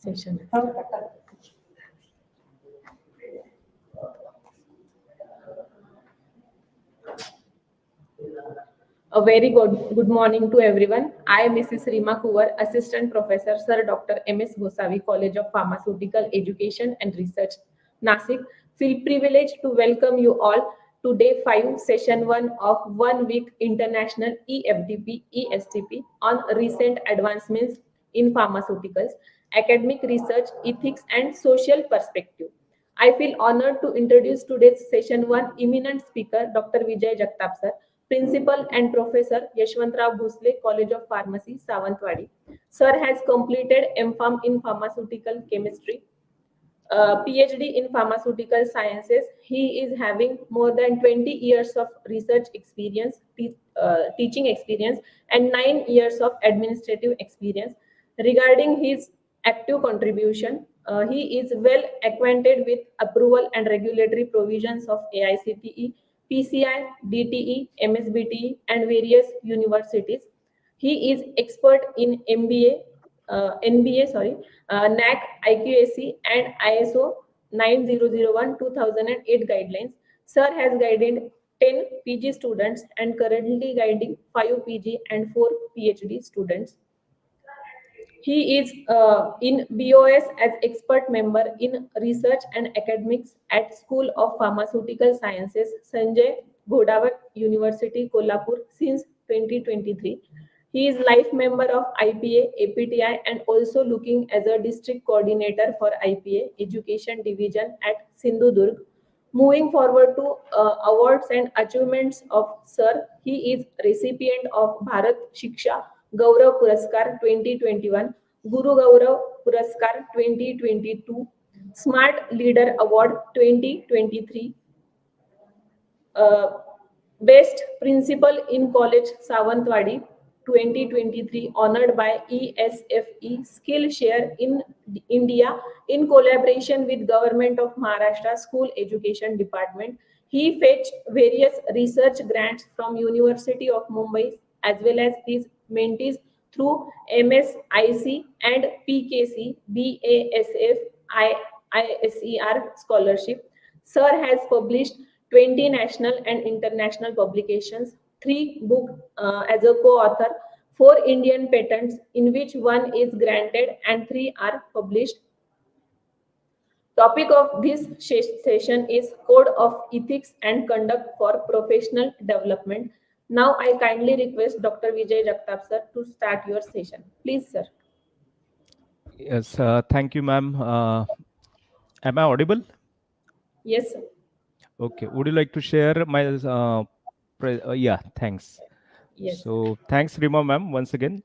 session. A very good morning to everyone. I am Mrs. Rima Kuvar, Assistant Professor, Sir Dr. M.S. Gosavi, College of Pharmaceutical Education and Research, Nashik. Feel privileged to welcome you all to Day 5, Session 1 of 1 week International e-FDP, e-STP on recent advancements in pharmaceuticals, academic research, ethics, and social perspective. I feel honored to introduce today's Session 1 eminent speaker, Dr. Vijay Jagtap, sir, Principal and Professor, Yashwantrao Bhosle, College of Pharmacy, Savantwadi. Sir has completed M.Pharm in Pharmaceutical Chemistry, PhD in Pharmaceutical Sciences. He is having more than 20 years of research experience, teaching experience, and 9 years of administrative experience. Regarding his active contribution, he is well acquainted with approval and regulatory provisions of AICTE, PCI, DTE, MSBTE, and various universities. He is expert in NAC, IQAC, and ISO 9001 2008 guidelines. Sir has guided 10 PG students and currently guiding 5 PG and 4 PhD students. He is in BOS as expert member in research and academics at School of Pharmaceutical Sciences, Sanjay Ghodawat University, Kolhapur since 2023. He is life member of IPA, APTI, and also looking as a district coordinator for IPA Education Division at Sindhudurg. Moving forward to awards and achievements of Sir, he is recipient of Bharat Shiksha Gaurav Puraskar 2021, Guru Gaurav Puraskar 2022, Smart Leader Award 2023, Best Principal in College Savantwadi 2023, honored by e-SFE Skillshare in India in collaboration with Government of Maharashtra School Education Department. He fetched various research grants from University of Mumbai as well as his mentees through MSIC and PKC, BASF, ISER scholarship. Sir has published 20 national and international publications, 3 books as a co-author, 4 Indian patents in which 1 is granted and 3 are published. Topic of this session is Code of Ethics and Conduct for Professional Development. Now I kindly request Dr. Vijay Jagtap sir to start your session. Please sir. Yes, thank you, ma'am. Am I audible? Yes sir. Okay. Would you like to share my? Yeah, thanks. Yes. So thanks, Rima, ma'am, once again.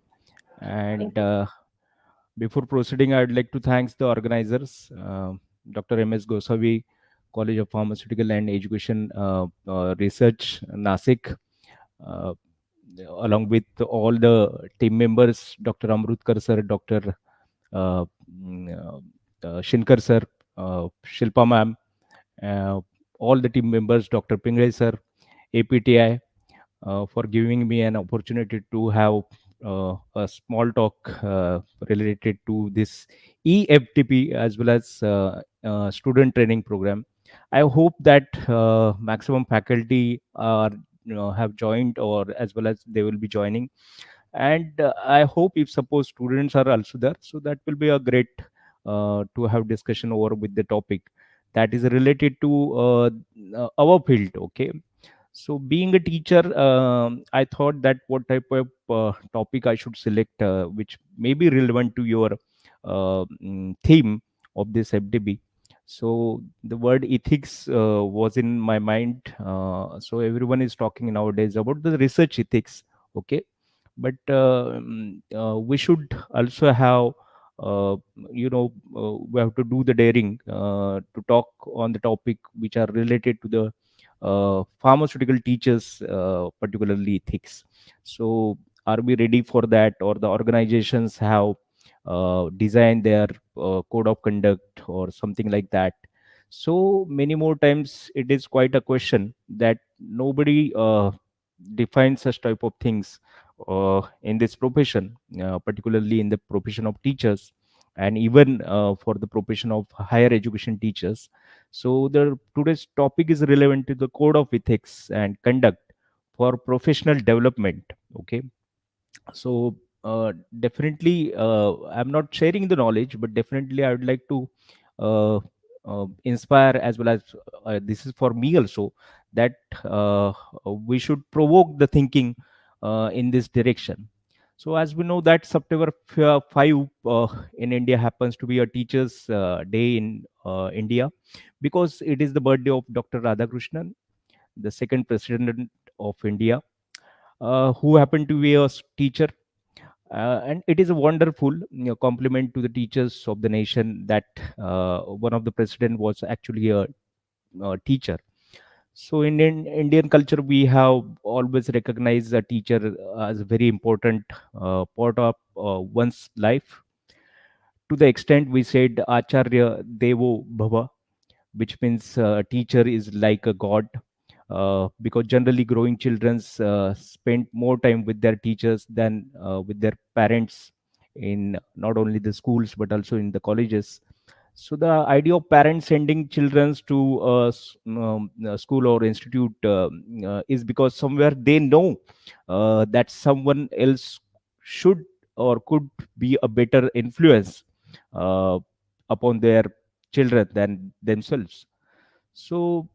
And Thank you. before proceeding, I'd like to thank the organizers, Dr. M.S. Gosavi, College of Pharmaceutical and Education Research, Nashik, uh, along with all the team members, Dr. Amrutkar sir, Dr. Uh, Shinkar sir, Shilpa ma'am, uh, all the team members, Dr. Pingre sir, APTI, for giving me an opportunity to have a small talk related to this e-FTP as well as student training program. I hope that maximum faculty are have joined or as well as they will be joining, and I hope if suppose students are also there, so that will be a great to have discussion over with the topic that is related to our field. Okay, so being a teacher, I thought that what type of topic I should select which may be relevant to your theme of this FDB. So the word ethics was in my mind. So everyone is talking nowadays about the research ethics. Okay, but we should also have we have to do the daring to talk on the topic which are related to the pharmaceutical teachers, particularly ethics. So are we ready for that, or the organizations have designed their code of conduct or something like that? So many more times it is quite a question that nobody defines such type of things in this profession, particularly in the profession of teachers. and even for the profession of higher education teachers. So the today's topic is relevant to the code of ethics and conduct for professional development. Okay, so definitely I'm not sharing the knowledge, but definitely I would like to uh, inspire, as well as this is for me also, that uh, we should provoke the thinking in this direction. So as we know that September 5 in India happens to be a teachers day in India, because it is the birthday of Dr. Radhakrishnan, the second president of India, who happened to be a teacher. And it is a wonderful, compliment to the teachers of the nation that one of the president was actually a teacher. So in Indian culture, we have always recognized a teacher as a very important part of one's life. To the extent we said Acharya Devo Bhava, which means teacher is like a god, because generally growing children spend more time with their teachers than with their parents, in not only the schools but also in the colleges. So the idea of parents sending children to school or institute is because somewhere they know that someone else should or could be a better influence uh, upon their children than themselves. So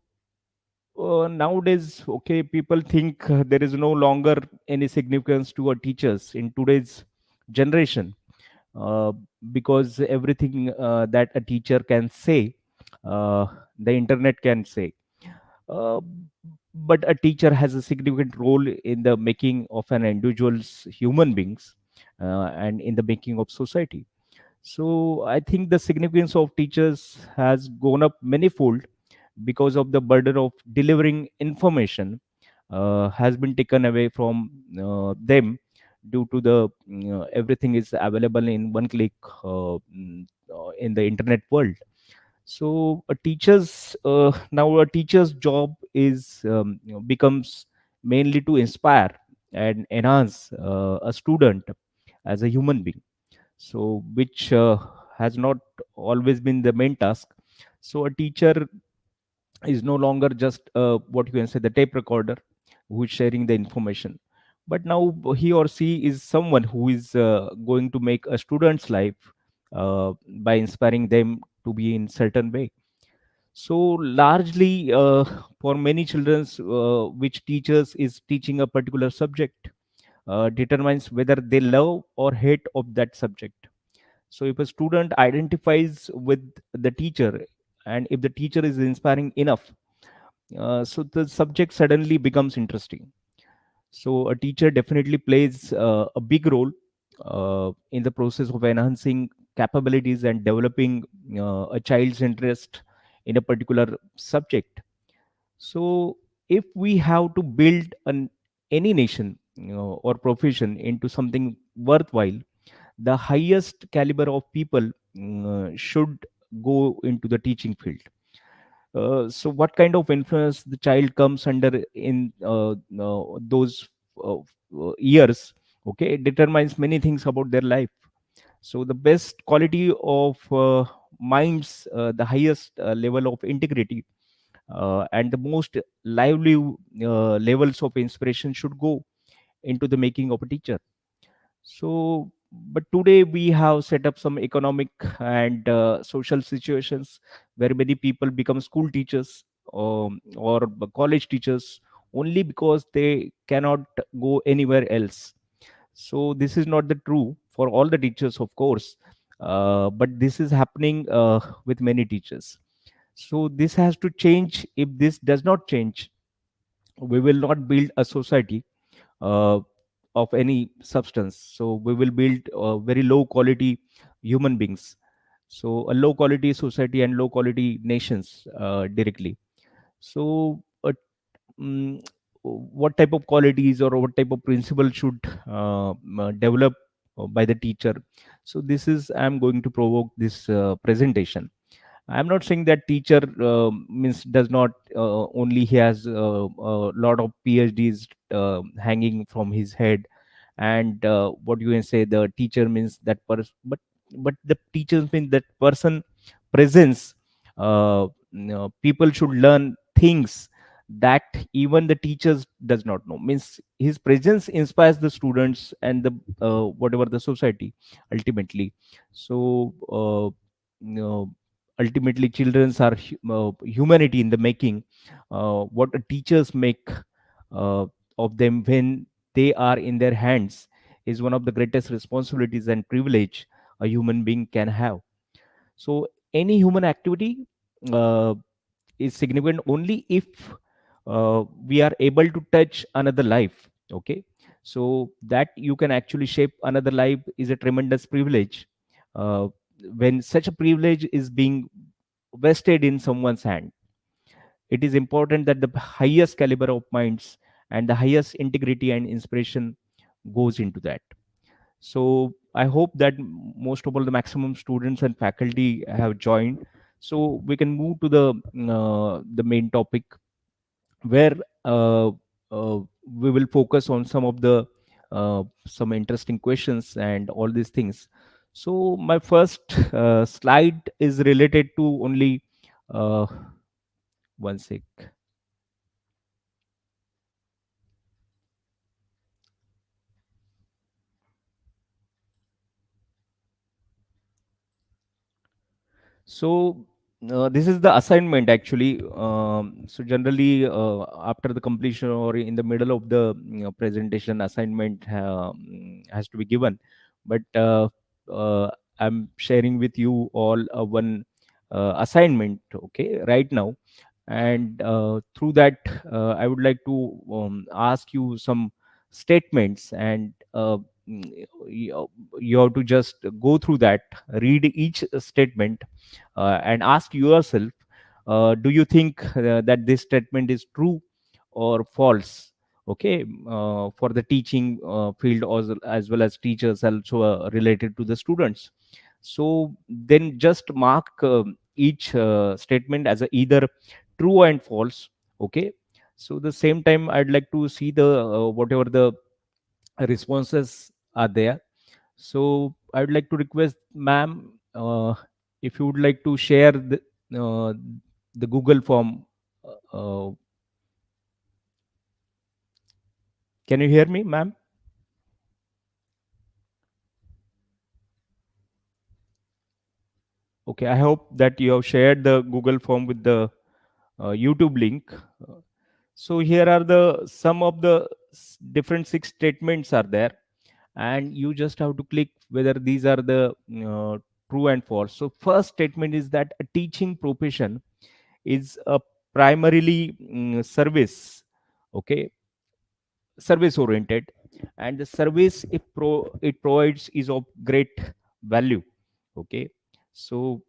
nowadays, okay, people think there is no longer any significance to our teachers in today's generation, uh, because everything that a teacher can say, uh, the internet can say. Uh, but a teacher has a significant role in the making of an individual's human beings, and in the making of society. So I think the significance of teachers has gone up manifold, because of the burden of delivering information has been taken away from them, due to the everything is available in one click in the internet world. So a teacher's now a teacher's job is becomes mainly to inspire and enhance a student as a human being, so which has not always been the main task. So a teacher is no longer just what you can say the tape recorder who is sharing the information, but now he or she is someone who is going to make a student's life by inspiring them to be in certain way. So largely for many children, which teachers is teaching a particular subject determines whether they love or hate of that subject. So if a student identifies with the teacher, and if the teacher is inspiring enough, so the subject suddenly becomes interesting. So a teacher definitely plays a big role in the process of enhancing capabilities and developing a child's interest in a particular subject. So if we have to build any nation, or profession into something worthwhile, the highest caliber of people should go into the teaching field. So what kind of influence the child comes under in those years, okay, it determines many things about their life. So the best quality of minds, the highest level of integrity, and the most lively levels of inspiration should go into the making of a teacher. So but today we have set up some economic and social situations where many people become school teachers, or college teachers, only because they cannot go anywhere else. So this is not the true for all the teachers, of course, but this is happening with many teachers. So this has to change. If this does not change, we will not build a society uh, of any substance. So we will build very low quality human beings. So a low quality society and low quality nations directly. So mm, what type of qualities or what type of principle should develop by the teacher? So this is I'm going to provoke this presentation. I'm not saying that teacher means does not only he has a lot of PhDs hanging from his head, and what you can say the teacher means that person. But but the teachers mean that person presence. People should learn things that even the teachers does not know, means his presence inspires the students and the whatever the society ultimately. So you know, ultimately childrens are humanity in the making. What the teachers make uh, of them when they are in their hands is one of the greatest responsibilities and privilege a human being can have. So any human activity uh, is significant only if we are able to touch another life. Okay, so that you can actually shape another life is a tremendous privilege. uh, when such a privilege is being vested in someone's hand, it is important that the highest caliber of minds and the highest integrity and inspiration goes into that. So I hope that most of all the maximum students and faculty have joined, so we can move to the main topic, where uh, we will focus on some of the some interesting questions and all these things. So my first slide is related to only uh, one sec. So this is the assignment actually. So generally, after the completion or in the middle of the presentation, assignment has to be given. But uh, I'm sharing with you all one assignment, okay, right now. And through that, I would like to ask you some statements, and you have to just go through that, read each statement, and ask yourself, do you think that this statement is true or false? Okay, for the teaching field, as well as teachers also related to the students. So then just mark each statement as a either true and false. Okay, so the same time I'd like to see the whatever the responses are there. So I would like to request, ma'am, if you would like to share uh, the Google form. Can you hear me, ma'am? Okay, I hope that you have shared the Google form with the YouTube link. So here are the some of the different six statements are there, and you just have to click whether these are the true and false. So first statement is that a teaching profession is a primarily service, okay, service oriented, and the service it provides is of great value. Okay, so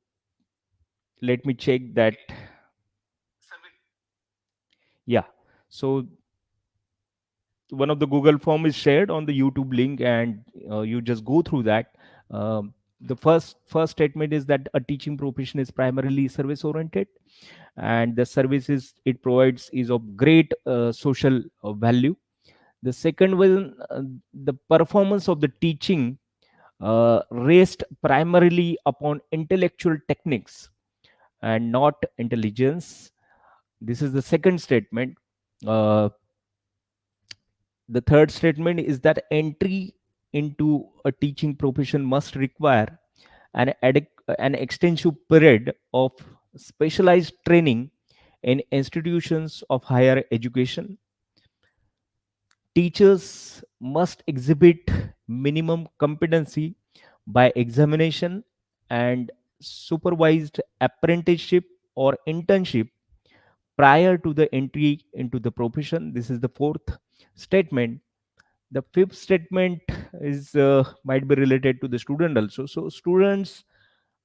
let me check that. Yeah, so one of the Google form is shared on the YouTube link, and you just go through that. The first statement is that a teaching profession is primarily service oriented, and the services it provides is of great social value. The second one, the performance of the teaching rest primarily upon intellectual techniques and not intelligence. This is the second statement. Uh, the third statement is that entry into a teaching profession must require an extensive period of specialized training in institutions of higher education. Teachers must exhibit minimum competency by examination and supervised apprenticeship or internship prior to the entry into the profession. This is the fourth statement. The fifth statement is might be related to the student also. So students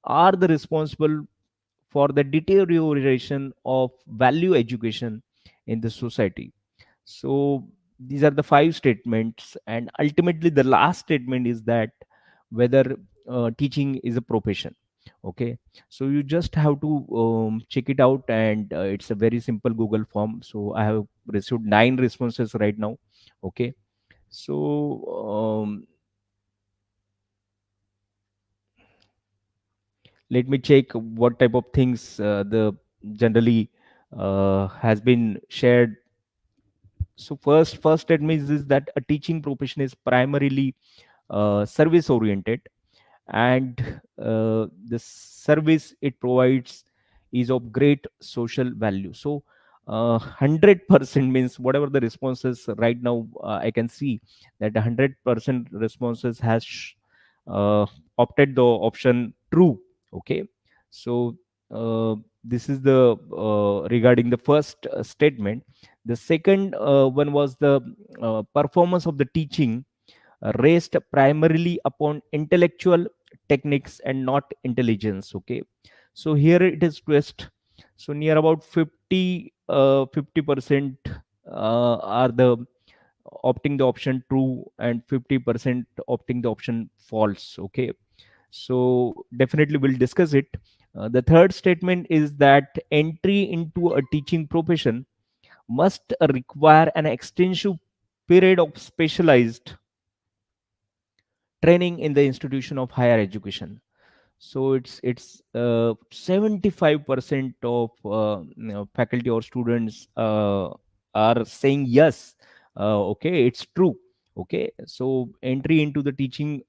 are the responsible for the deterioration of value education in the society. So these are the five statements, and ultimately the last statement is that whether teaching is a profession. Okay, so you just have to check it out, and it's a very simple Google form. So I have received 9 responses right now. Okay, so Let me check what type of things the generally has been shared. So first statement is that a teaching profession is primarily service oriented, and the service it provides is of great social value. So 100% means whatever the responses right now, I can see that 100% responses has uh, opted the option true. Okay, so this is the regarding the first statement. The second one was the performance of the teaching rest primarily upon intellectual techniques and not intelligence. Okay, so here it is twist. So near about 50% are the opting the option true, and 50% opting the option false. Okay, so definitely we'll discuss it. The third statement is that entry into a teaching profession must require an extensive period of specialized training in the institution of higher education. So it's 75% of faculty or students are saying yes. Okay, it's true. Okay, so entry into the teaching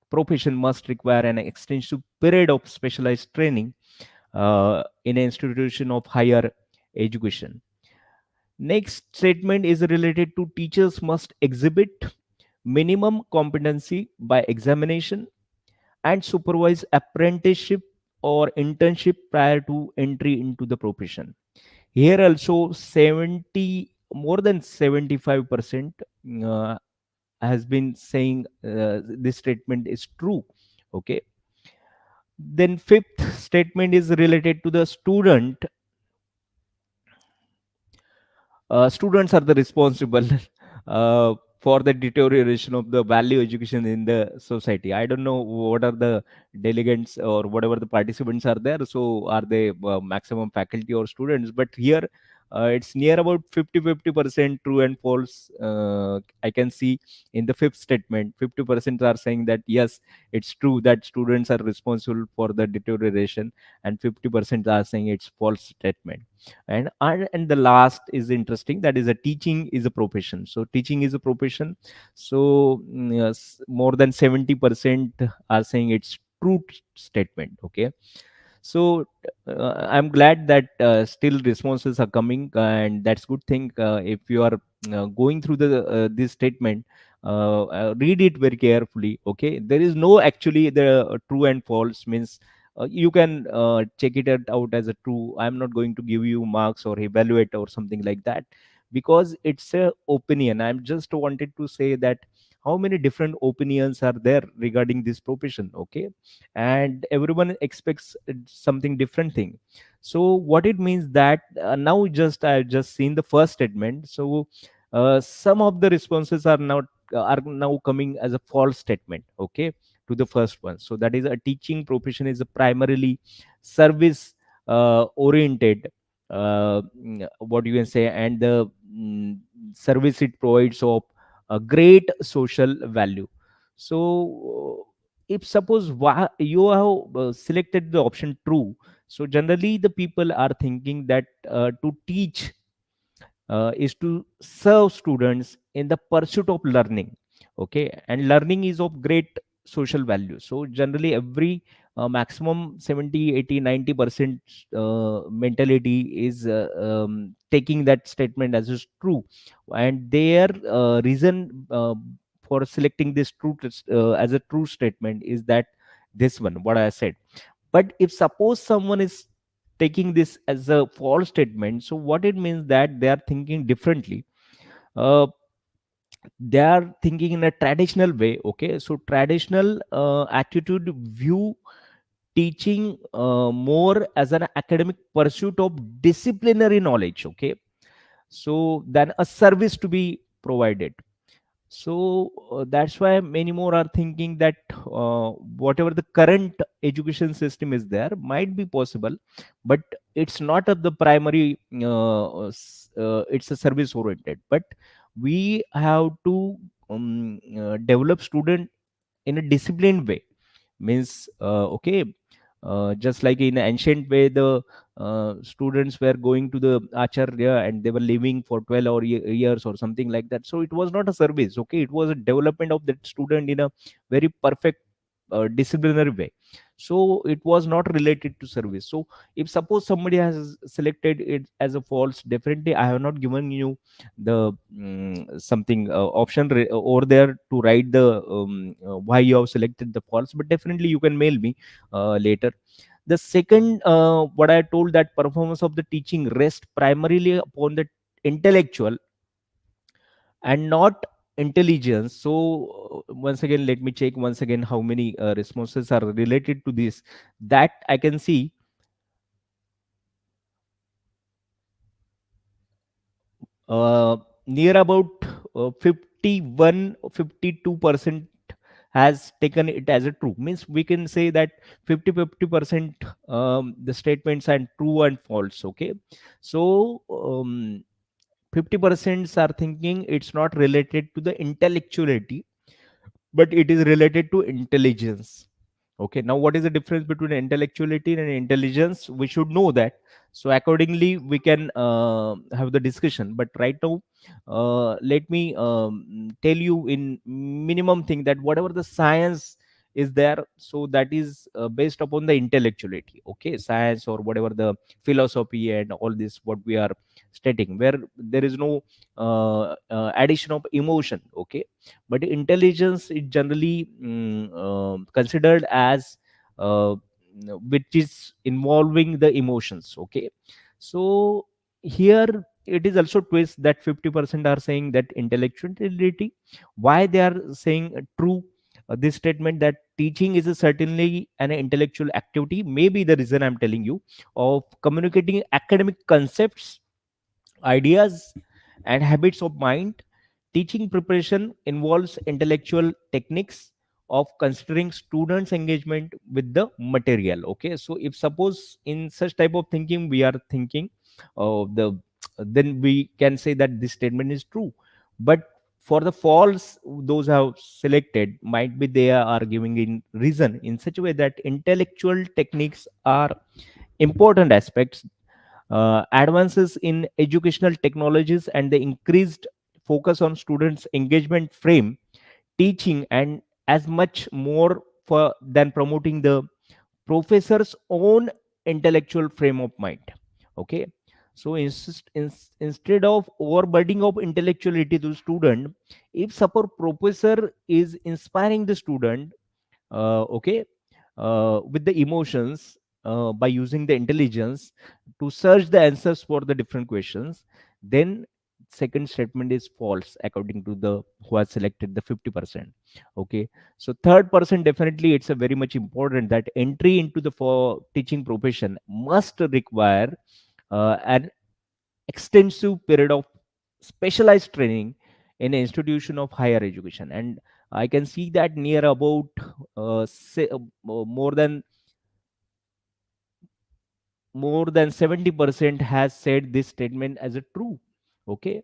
profession must require an extensive period of specialized training in an institution of higher education. Next statement is related to teachers must exhibit minimum competency by examination and supervise apprenticeship or internship prior to entry into the profession. Here also 70, more than 75% uh, has been saying this statement is true. Okay, then fifth statement is related to the student. Students are the responsible for the deterioration of the value education in the society. I don't know what are the delegates or whatever the participants are there, so are they maximum faculty or students, but here it's near about 50-50% true and false. I can see in the fifth statement 50% are saying that yes, it's true that students are responsible for the deterioration, and 50% are saying it's false statement. And the last is interesting, that is a teaching is a profession. So teaching is a profession. So yes, more than 70% are saying it's true statement. Okay, so I'm glad that still responses are coming, and that's good thing. If you are going through the this statement, read it very carefully. Okay, there is no actually the true and false means you can check it out as a true. I'm not going to give you marks or evaluate or something like that, because it's a opinion. I'm just wanted to say that how many different opinions are there regarding this profession. Okay, and everyone expects something different thing. So what it means that now just I've just seen the first statement. So some of the responses are now coming as a false statement. Okay, to the first one. So that is a teaching profession is a primarily service oriented, what you can say, and the service it provides of a great social value. So if suppose you have selected the option true, so generally the people are thinking that to teach is to serve students in the pursuit of learning. Okay, and learning is of great social value. So generally every maximum 70, 80, 90% mentality is taking that statement as is true, and their reason for selecting this as a true statement is that this one what I said. But if suppose someone is taking this as a false statement, so what it means that they are thinking differently. uh, they are thinking in a traditional way. Okay, so traditional attitude view teaching more as an academic pursuit of disciplinary knowledge. Okay, so than a service to be provided. So that's why many more are thinking that whatever the current education system is there might be possible, but it's not of the primary it's a service oriented. But we have to develop student in a disciplined way. Means okay, Just like in ancient way, the students were going to the acharya and they were living for 12 or years or something like that. So it was not a service, okay, it was a development of that student in a very perfect disciplinary way. So it was not related to service. So if suppose somebody has selected it as a false, definitely I have not given you the something option over there to write the why you have selected the false, but definitely you can mail me later. The second, what I told, that performance of the teaching rest primarily upon the intellectual and not intelligence. So once again, let me check once again how many responses are related to this. That I can see near about 51 52% has taken it as a true, means we can say that 50% the statements are true and false, okay. So 50% are thinking it's not related to the intellectuality, but it is related to intelligence. Okay, now what is the difference between intellectuality and intelligence? We should know that. So accordingly, we can have the discussion. But right now, let me tell you in minimum thing that whatever the science is there, so that is based upon the intellectuality. Okay, science or whatever the philosophy and all this what we are stating, where there is no addition of emotion. Okay, but intelligence is generally considered as uh, which is involving the emotions. Okay, so here it is also twist that 50% are saying that intellectuality. Why they are saying true this statement that teaching is a certainly an intellectual activity, maybe the reason I'm telling you, of communicating academic concepts, ideas, and habits of mind. Teaching preparation involves intellectual techniques of considering students' engagement with the material. Okay, so if suppose in such type of thinking we are thinking the, then we can say that this statement is true. But for the false, those have selected might be they are giving in reason in such a way that intellectual techniques are important aspects. Advances in educational technologies and the increased focus on students engagement frame teaching and as much more for than promoting the professor's own intellectual frame of mind. Okay, so instead of overburdening of intellectuality to student, if suppose professor is inspiring the student, okay, with the emotions, by using the intelligence to search the answers for the different questions, then second statement is false according to the who has selected the 50%. Okay, so third person, definitely it's a very much important that entry into the for teaching profession must require an extensive period of specialized training in an institution of higher education. And I can see that near about more than 70% has said this statement as a true. Okay,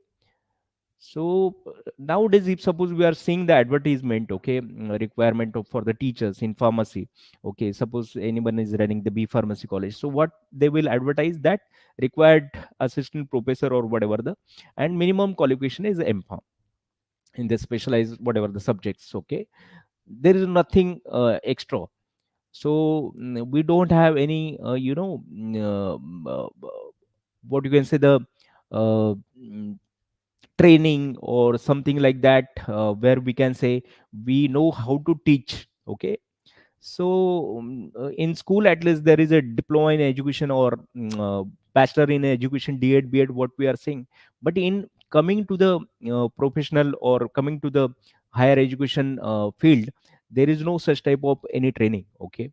so nowadays if suppose we are seeing the advertisement, okay, requirement of, for the teachers in pharmacy. Okay, suppose anyone is running the B pharmacy college, so what they will advertise that required assistant professor or whatever the, and minimum qualification is M.Pharm in the specialized whatever the subjects. Okay, there is nothing extra. So we don't have any what you can say the uh, mm, training or something like that, where we can say we know how to teach. Okay, so in school at least there is a diploma in education or bachelor in education, D.Ed, B.Ed, what we are saying. But in coming to the professional or coming to the higher education field, there is no such type of any training. Okay,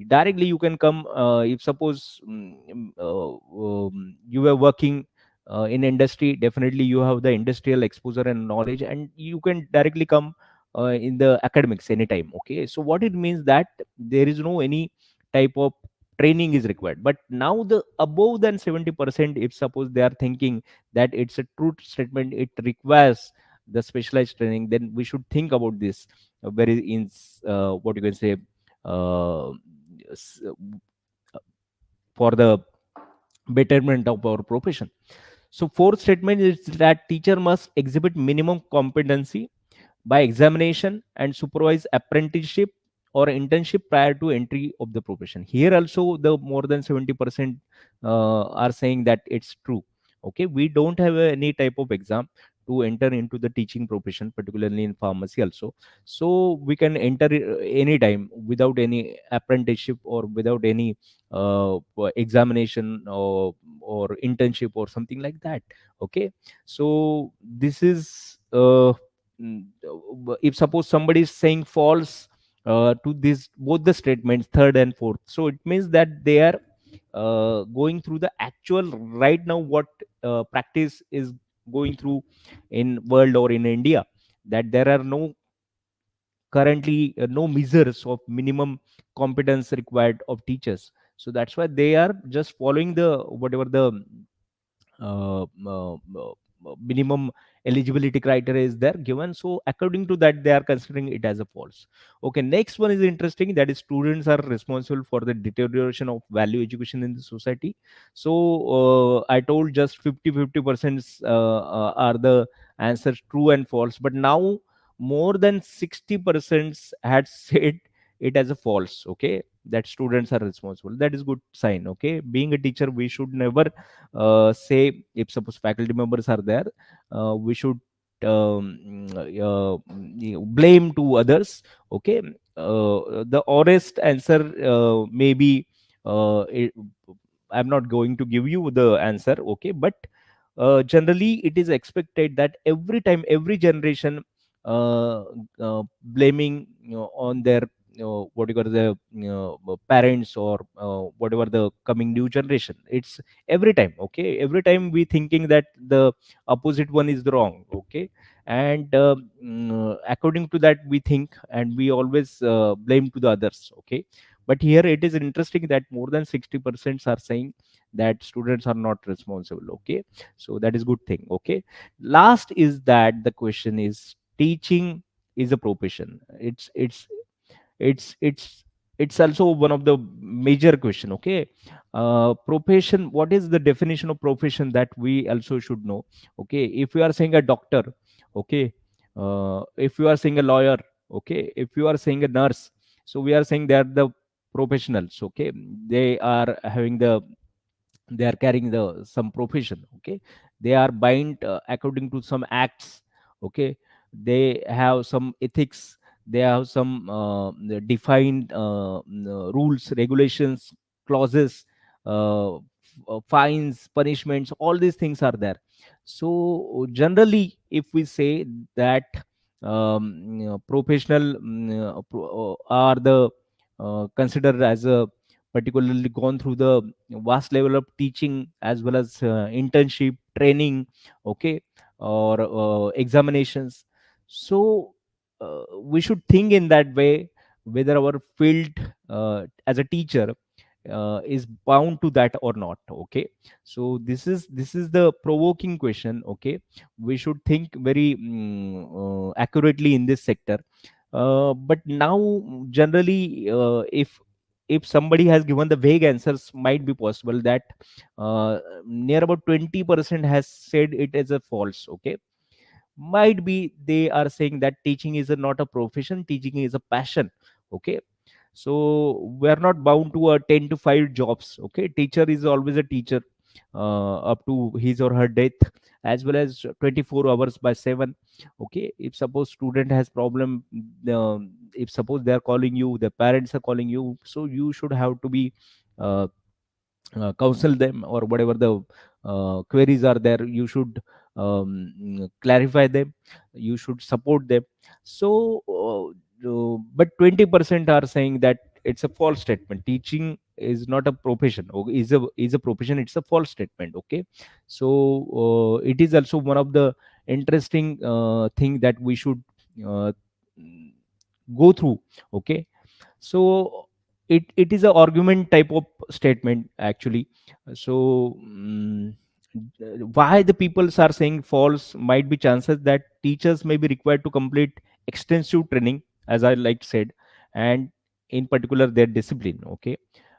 directly you can come, if suppose you were working in industry, definitely you have the industrial exposure and knowledge, and you can directly come in the academics anytime. Okay, so what it means that there is no any type of training is required. But now the above than 70%, if suppose they are thinking that it's a true statement, it requires the specialized training, then we should think about this very in what you can say uh, s- for the betterment of our profession. So fourth statement is that teacher must exhibit minimum competency by examination and supervise apprenticeship or internship prior to entry of the profession. Here also the more than 70% are saying that it's true. Okay, we don't have any type of exam to enter into the teaching profession, particularly in pharmacy also. So we can enter anytime without any apprenticeship or without any examination or internship or something like that. Okay, so this is if suppose somebody is saying false to this both the statements third and fourth, so it means that they are going through the actual right now what practice is going through in world or in India, that there are no currently no measures of minimum competence required of teachers. So that's why they are just following the whatever the minimum eligibility criteria is there given, so according to that they are considering it as a false. Okay, next one is interesting, that is students are responsible for the deterioration of value education in the society. So I told just 50% are the answers true and false, but now more than 60% had said it as a false. Okay, that students are responsible, that is good sign. Okay, being a teacher we should never say if suppose faculty members are there, we should blame to others. Okay, the honest answer maybe I'm not going to give you the answer. Okay, but generally it is expected that every time every generation blaming on their what you call the parents or whatever the coming new generation, it's every time. Okay, every time we thinking that the opposite one is the wrong. Okay, and according to that we think and we always blame to the others. Okay, but here it is interesting that more than 60% are saying that students are not responsible. Okay, so that is good thing. Okay, last is that the question is teaching is a profession. It's also one of the major question. Okay, profession, what is the definition of profession, that we also should know. Okay, if you are saying a doctor, okay, if you are saying a lawyer, okay, if you are saying a nurse, so we are saying they are the professionals. Okay, they are having the, they are carrying the some profession. Okay, they are bind according to some acts. Okay, they have some ethics, they have some defined rules, regulations, clauses, fines, punishments, all these things are there. So generally if we say that professional are the considered as a particularly gone through the vast level of teaching as well as internship training. Okay, or examinations. So we should think in that way whether our field as a teacher is bound to that or not. Okay, so this is the provoking question. Okay, we should think very accurately in this sector. But now generally if somebody has given the vague answers, might be possible that near about 20% has said it as a false. Okay, might be they are saying that teaching is not a profession, teaching is a passion. Okay, so we are not bound to a 10 to 5 jobs. Okay, teacher is always a teacher up to his or her death, as well as 24 hours by 7. Okay, if suppose student has problem, if suppose they are calling you, the parents are calling you, so you should have to be uh, counsel them, or whatever the queries are there, you should clarify them, you should support them. So but 20% are saying that it's a false statement, teaching is not a profession, or is a profession, it's a false statement. Okay, so it is also one of the interesting thing that we should uh, go through. Okay, so it is a argument type of statement actually. So why the peoples are saying false, might be chances that teachers may be required to complete extensive training, as I like said, and in particular their discipline. Okay,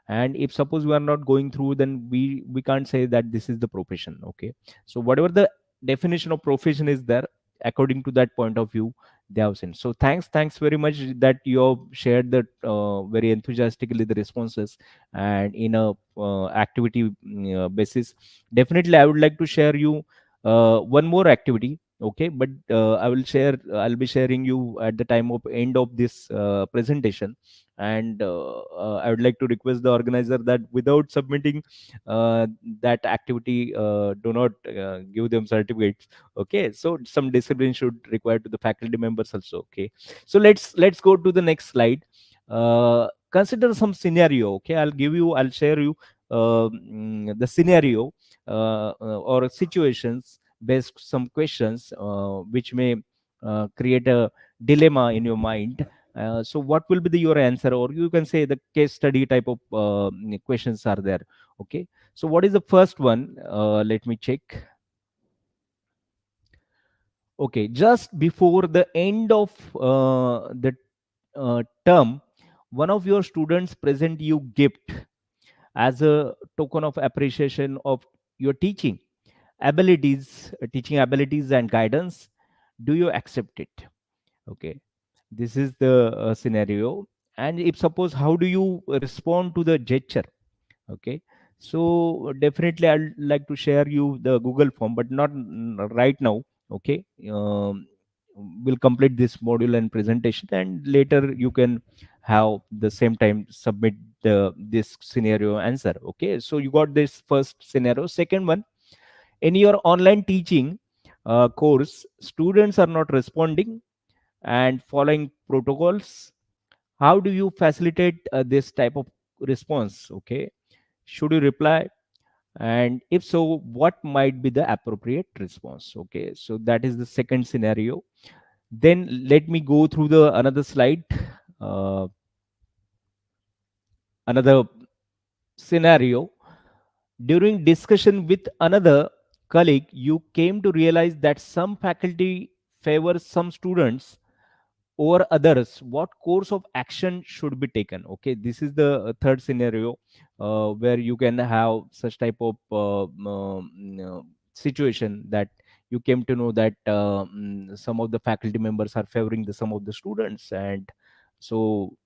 and if suppose we are not going through, then we can't say that this is the profession. Okay, so whatever the definition of profession is there, according to that point of view, they have seen. So thanks very much that you have shared that very enthusiastically the responses, and in a activity basis. Definitely I would like to share you one more activity. Okay, but I'll be sharing you at the time of end of this presentation. And I would like to request the organizer that without submitting uh, that activity, do not give them certificates. Okay, so some discipline should require to the faculty members also. Okay, so let's go to the next slide. Consider some scenario. Okay, I'll share you the scenario or situations based some questions which may create a dilemma in your mind. So what will be your answer, or you can say the case study type of questions are there. Okay, so what is the first one? Let me check. Okay, just before the end of the term, one of your students present you gift as a token of appreciation of your teaching abilities and guidance. Do you accept it? Okay, this is the scenario. And if suppose, how do you respond to the gesture? Okay, so definitely I'd like to share you the Google form, but not right now. Okay, we'll complete this module and presentation, and later you can have the same time submit the this scenario answer. Okay, so you got this first scenario. Second one, in your online teaching course, students are not responding and following protocols. How do you facilitate this type of response? Okay, should you reply, and if so, what might be the appropriate response? Okay, so that is the second scenario. Then let me go through the another slide. uh, Another scenario: during discussion with another colleague, you came to realize that some faculty favor some students over others. What course of action should be taken? Okay, this is the third scenario where you can have such type of situation that you came to know that some of the faculty members are favoring the some of the students. And so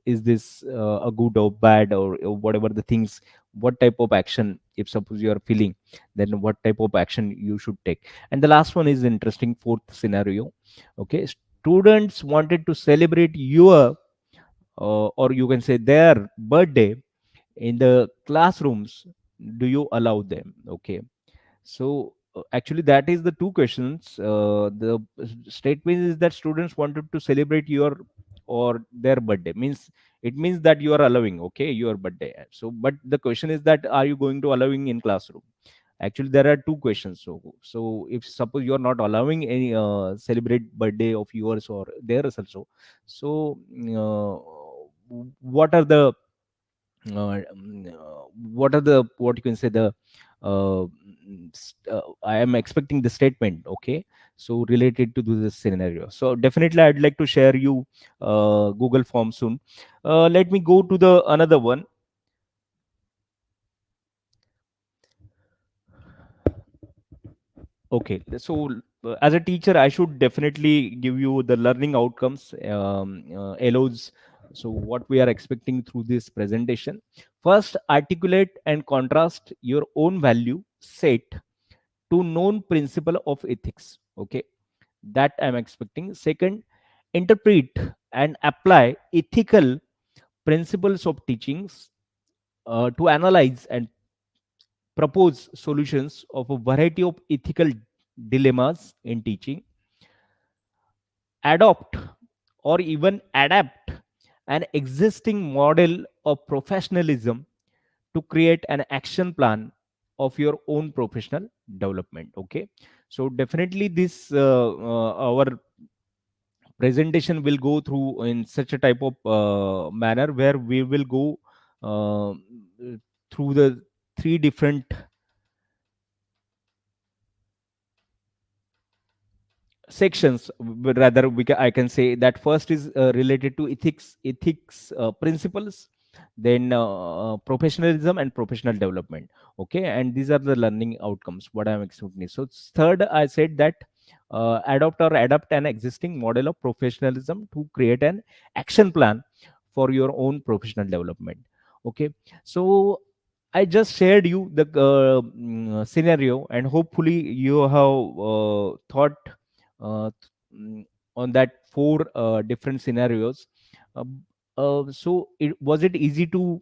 is this a good or bad, or whatever the things, what type of action, if suppose you are feeling, then what type of action you should take? And the last one is interesting, fourth scenario. Okay, students wanted to celebrate your or you can say their birthday in the classrooms. Do you allow them? Okay, so actually that is the two questions. The statement is that students wanted to celebrate your or their birthday, means it means that you are allowing, okay, your birthday. So but the question is that are you going to allowing in classroom? Actually there are two questions. So if suppose you are not allowing any celebrate birthday of yours or theirs also, so what are the what are the, what you can say, the I am expecting the statement. Okay, so related to this scenario, so definitely I'd like to share you Google form soon. Let me go to the another one. Okay, so as a teacher, I should definitely give you the learning outcomes, LOs. So, what we are expecting through this presentation: first, articulate and contrast your own value set to known principle of ethics. Okay, that I'm expecting. Second, interpret and apply ethical principles of teachings to analyze and propose solutions of a variety of ethical dilemmas in teaching. Adopt or even adapt an existing model of professionalism to create an action plan of your own professional development. Okay, so definitely this our presentation will go through in such a type of manner where we will go uh, through the three different sections. Rather, I can say that first is related to ethics principles, then professionalism and professional development. Okay, and these are the learning outcomes what I'm expecting. So third, I said that adopt or adapt an existing model of professionalism to create an action plan for your own professional development. Okay, so I just shared you the scenario, and hopefully you have thought uh, on that four different scenarios. Uh, was it easy to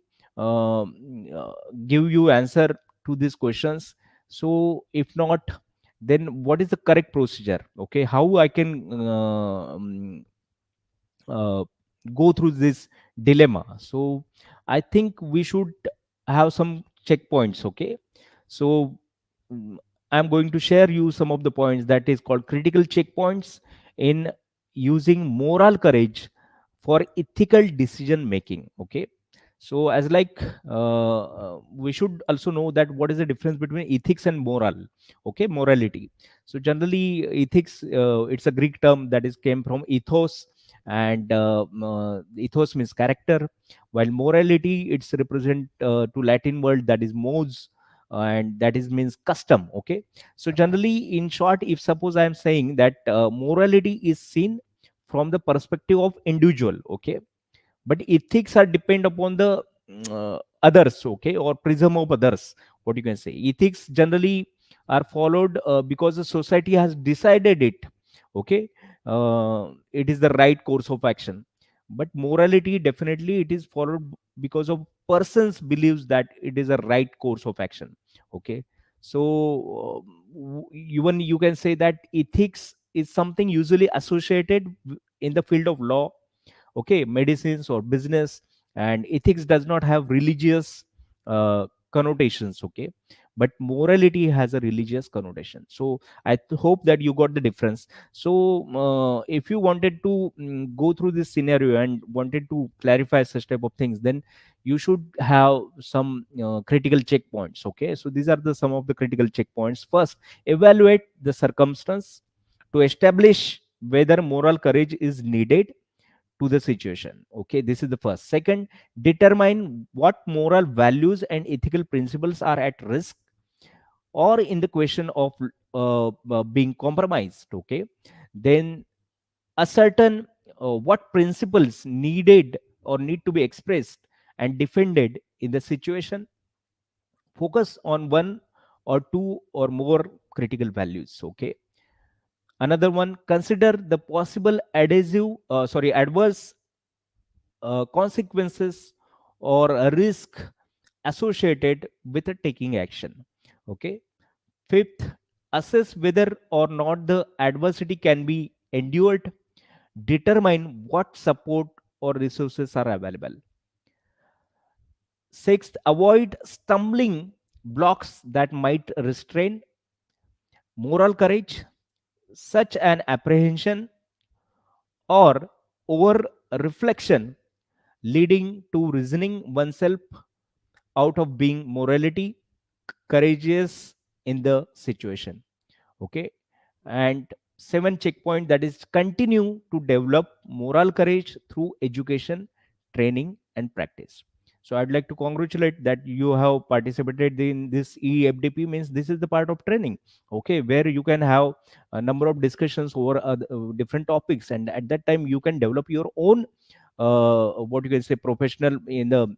give you answer to these questions? So if not, then what is the correct procedure? Okay, how I can uh, go through this dilemma? So I think we should have some checkpoints. Okay, so mm, I'm going to share you some of the points that is called critical checkpoints in using moral courage for ethical decision making. Okay, so as like we should also know that what is the difference between ethics and moral. Okay, morality. So generally ethics, it's a Greek term that is came from ethos, and ethos means character, while morality it's represent to Latin word that is mos, and that is means custom. Okay, so generally in short, if suppose I am saying that morality is seen from the perspective of individual. Okay, but ethics are depend upon the others. Okay, or prism of others, what you can say. Ethics generally are followed because the society has decided it. Okay, it is the right course of action. But morality, definitely it is followed because of persons believes that it is a right course of action. Okay, so even you can say that ethics is something usually associated in the field of law, okay, medicines or business. And ethics does not have religious connotations. Okay, but morality has a religious connotation. So hope that you got the difference. So if you wanted to go through this scenario and wanted to clarify such type of things, then you should have some critical checkpoints. Okay, so these are the some of the critical checkpoints. First, evaluate the circumstance to establish whether moral courage is needed to the situation. Okay, this is the first. Second, determine what moral values and ethical principles are at risk or in the question of being compromised. Okay, then ascertain what principles needed or need to be expressed and defended in the situation. Focus on one or two or more critical values. Okay, another one, consider the possible adverse consequences or a risk associated with a taking action. Okay, fifth, assess whether or not the adversity can be endured. Determine what support or resources are available. Sixth, avoid stumbling blocks that might restrain moral courage, such an apprehension or over reflection leading to reasoning oneself out of being morality courageous in the situation. Okay, and seven checkpoint, that is continue to develop moral courage through education, training and practice. So I'd like to congratulate that you have participated in this e-FDP, means this is the part of training. Okay, where you can have a number of discussions over different topics, and at that time you can develop your own what you can say professional in the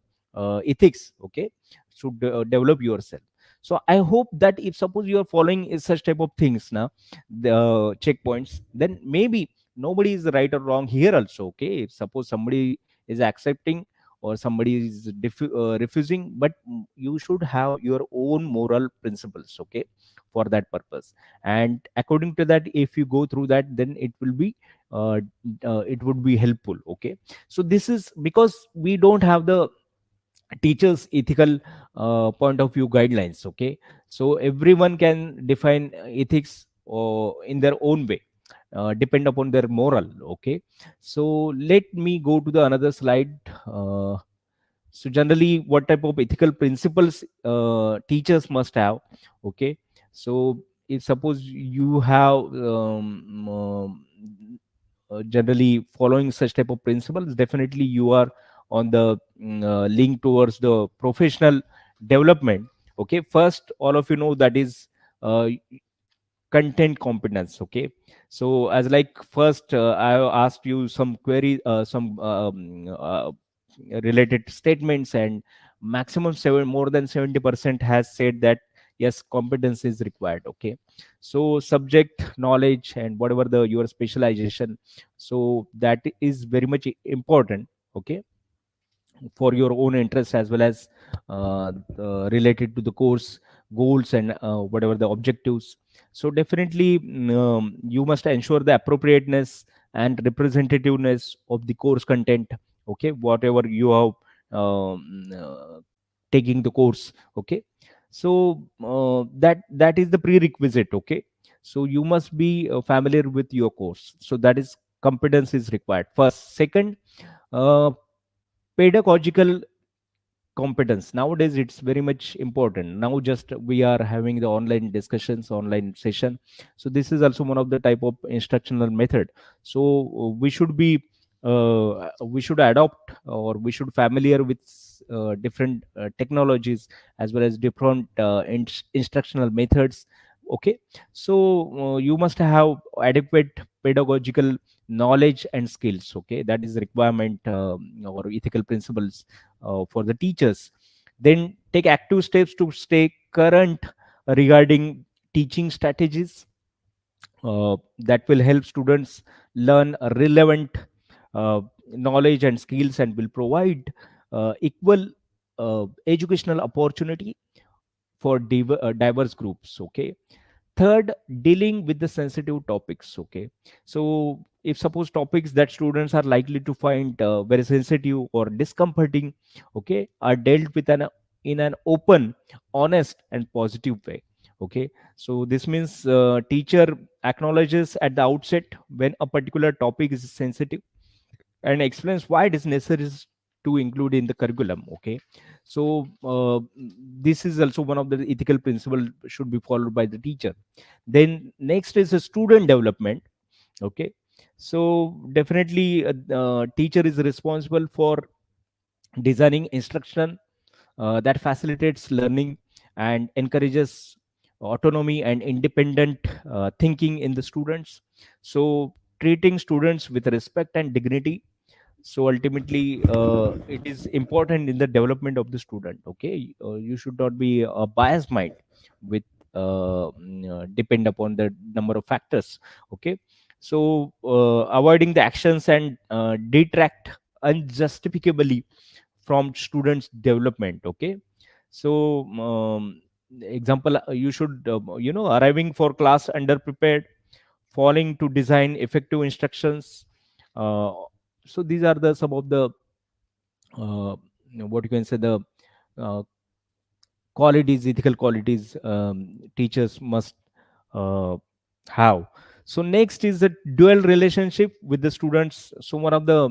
ethics. Okay, so develop yourself. So I hope that if suppose you are following such type of things now, the checkpoints, then maybe nobody is right or wrong here also. Okay, if suppose somebody is accepting or somebody is refusing, but you should have your own moral principles. Okay, for that purpose, and according to that, if you go through that, then it will be it would be helpful. Okay, so this is because we don't have the teachers ethical point of view guidelines. Okay, so everyone can define ethics or in their own way, depend upon their moral. Okay, so let me go to the another slide. So generally what type of ethical principles teachers must have. Okay, so if suppose you have generally following such type of principles, definitely you are on the link towards the professional development. Okay, first all of you know that is uh, content competence. Okay, so as like first I have asked you some query, some related statements, and maximum seven more than 70% has said that yes, competence is required. Okay, so subject knowledge and whatever the your specialization, so that is very much important. Okay, for your own interest as well as related to the course goals and whatever the objectives. So definitely you must ensure the appropriateness and representativeness of the course content. Okay, whatever you have taking the course. Okay, so that is the prerequisite. Okay, so you must be familiar with your course, so that is competence is required first. Second, uh, pedagogical competence. Nowadays it's very much important. Now just we are having the online discussions, online session, so this is also one of the type of instructional method. So we should adopt, or we should familiar with different technologies as well as different instructional methods. Okay, so you must have adequate pedagogical knowledge and skills. Okay, that is requirement, or ethical principles for the teachers. Then take active steps to stay current regarding teaching strategies that will help students learn relevant knowledge and skills, and will provide equal educational opportunity for diverse groups. Okay, third, dealing with the sensitive topics. Okay, so if suppose topics that students are likely to find very sensitive or discomforting, okay, are dealt with in an open, honest and positive way. Okay, so this means teacher acknowledges at the outset when a particular topic is sensitive, and explains why it is necessary to include in the curriculum. Okay, so this is also one of the ethical principle should be followed by the teacher. Then next is a student development. Okay, so definitely teacher is responsible for designing instruction that facilitates learning and encourages autonomy and independent thinking in the students. So treating students with respect and dignity, so ultimately it is important in the development of the student. Okay, you should not be a biased mind with depend upon the number of factors. Okay, so avoiding the actions and detract unjustifiably from students development. Okay, so example, you should arriving for class underprepared, falling to design effective instructions. uh, so these are the some of the what you can say the uh, qualities, ethical qualities teachers must uh, have. So next is the dual relationship with the students. So one of the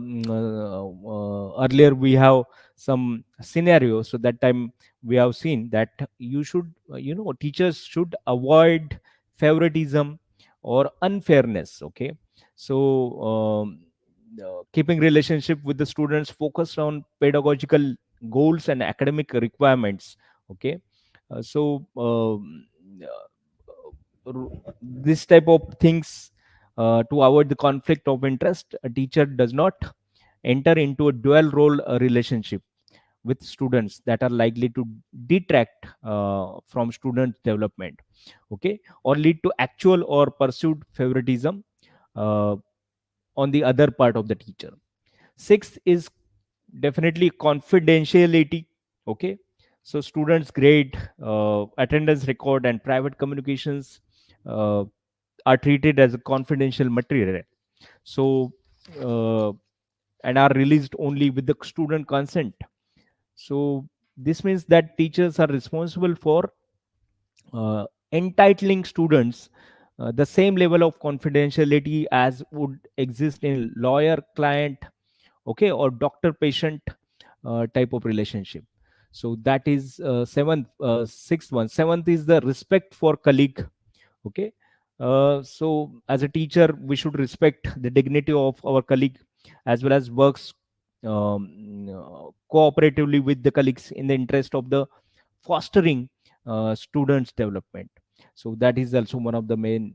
earlier we have some scenario, so that time we have seen that you should teachers should avoid favoritism or unfairness. Okay, so keeping relationship with the students focused on pedagogical goals and academic requirements. Okay, so this type of things, to avoid the conflict of interest, a teacher does not enter into a dual role relationship with students that are likely to detract from student development. Okay, or lead to actual or pursued favoritism uh, on the other part of the teacher. Sixth is definitely confidentiality. Okay, so students grade, attendance record and private communications uh, are treated as a confidential material. So uh, and are released only with the student consent. So this means that teachers are responsible for entitling students the same level of confidentiality as would exist in lawyer client, okay, or doctor patient type of relationship. So that is seventh. Sixth one, seventh is the respect for colleague. Okay. So as a teacher, we should respect the dignity of our colleague, as well as works cooperatively with the colleagues in the interest of the fostering students development. So that is also one of the main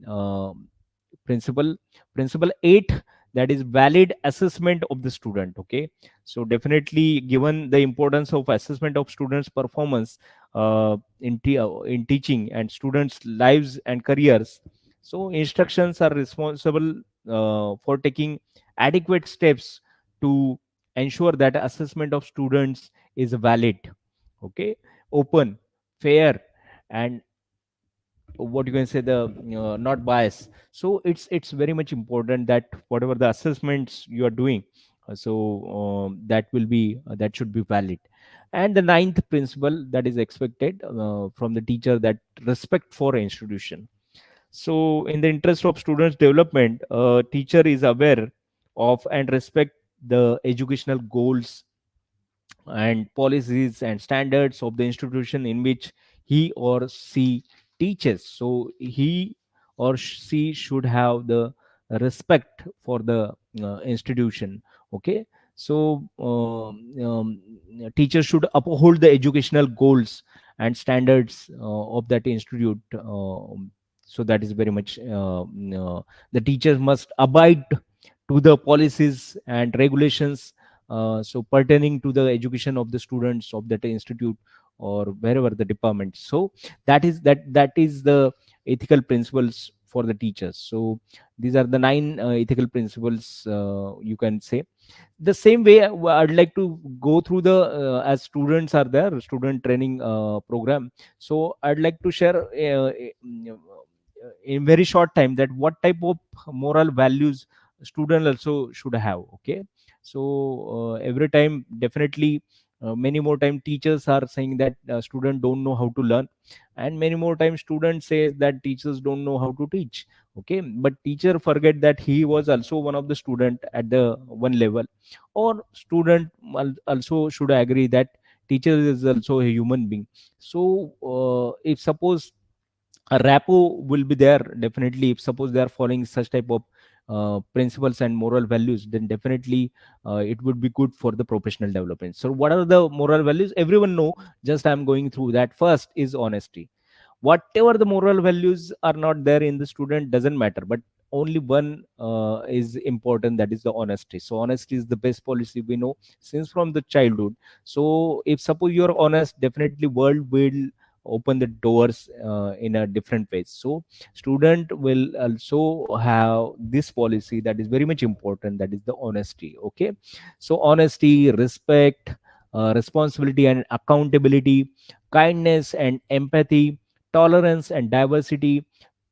principle. Principle 8, that is valid assessment of the student. Okay, so definitely, given the importance of assessment of students performance in teaching and students lives and careers, so instructions are responsible for taking adequate steps to ensure that assessment of students is valid, okay, open, fair, and what you can say, the not bias. So it's very much important that whatever the assessments you are doing, that will be that should be valid. And the ninth principle that is expected from the teacher, that respect for institution. So in the interest of students development, teacher is aware of and respect the educational goals and policies and standards of the institution in which he or she teaches. So he or she should have the respect for the institution. Okay, so teachers should uphold the educational goals and standards of that institute. So that is very much the teachers must abide to the policies and regulations so pertaining to the education of the students of that institute or wherever the department. So that is the ethical principles for the teachers. So these are the nine ethical principles, you can say. The same way, I'd like to go through the as students are there, student training program. So I'd like to share in very short time that what type of moral values student also should have. Okay, so every time, definitely, many more time teachers are saying that student don't know how to learn, and many more times students say that teachers don't know how to teach. Okay, but teacher forget that he was also one of the student at the one level, or student also should agree that teacher is also a human being. So if suppose a rapport will be there, definitely, if suppose they are following such type of principles and moral values, then definitely it would be good for the professional development. So what are the moral values? Everyone know, just I'm going through that. First is honesty. Whatever the moral values are not there in the student, doesn't matter, but only one is important, that is the honesty. So honesty is the best policy we know since from the childhood. So if suppose you're honest, definitely world will open the doors in a different ways. So student will also have this policy, that is very much important, that is the honesty. Okay, so honesty, respect, responsibility and accountability, kindness and empathy, tolerance and diversity,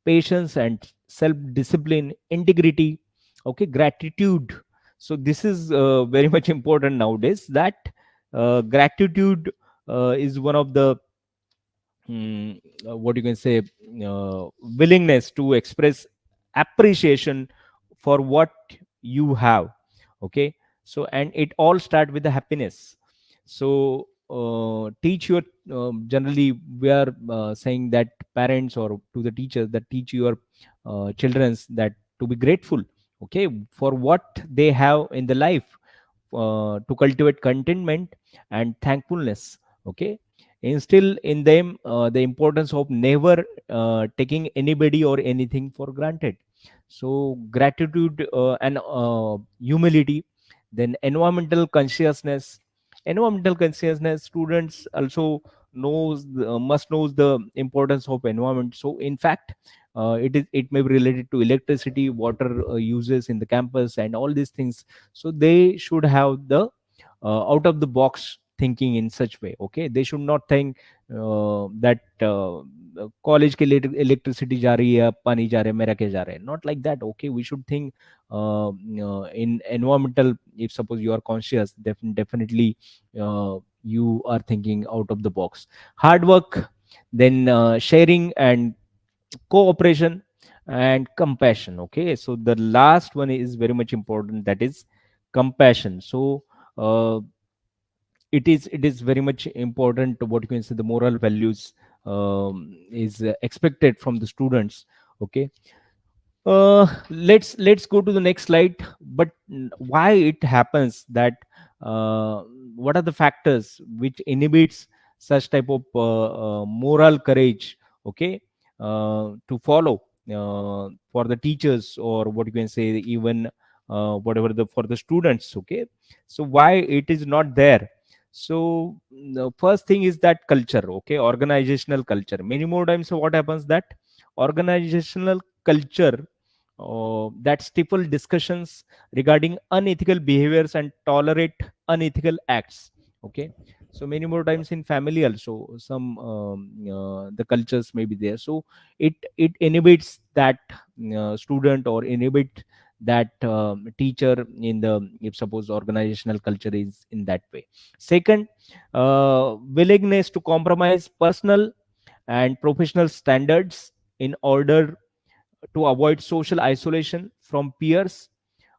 patience and self discipline, integrity, okay, gratitude. So this is very much important nowadays, that gratitude is one of the what you can say, willingness to express appreciation for what you have. Okay, so and it all start with the happiness. So teach your generally we are saying that parents or to the teachers that teach your childrens that to be grateful, okay, for what they have in the life, to cultivate contentment and thankfulness. Okay, instill in them the importance of never taking anybody or anything for granted. So gratitude and humility. Then environmental consciousness, students also must knows the importance of environment. So in fact, it may be related to electricity, water uses in the campus and all these things. So they should have the out of the box thinking in such way. Okay, they should not think that college के लिए electricity जा रही है या पानी जा रहा है मेरा क्या जा रहा है, not like that. Okay, we should think in environmental. If suppose you are conscious, definitely you are thinking out of the box. Hard work, then sharing and cooperation and compassion. Okay, so the last one is very much important, that is compassion. So uh, it is very much important what you can say, the moral values is expected from the students. Okay. Let's go to the next slide. But why it happens that, uh, what are the factors which inhibits such type of moral courage, okay, to follow, for the teachers, or what you can say, even whatever the for the students, okay. So why it is not there? So the first thing is that culture, okay, organizational culture. Many more times what happens that organizational culture that stifle discussions regarding unethical behaviors and tolerate unethical acts, okay. So many more times in family also, some the cultures may be there, so it inhibits that student, or inhibit that teacher in the, if suppose organizational culture is in that way. Second, willingness to compromise personal and professional standards in order to avoid social isolation from peers,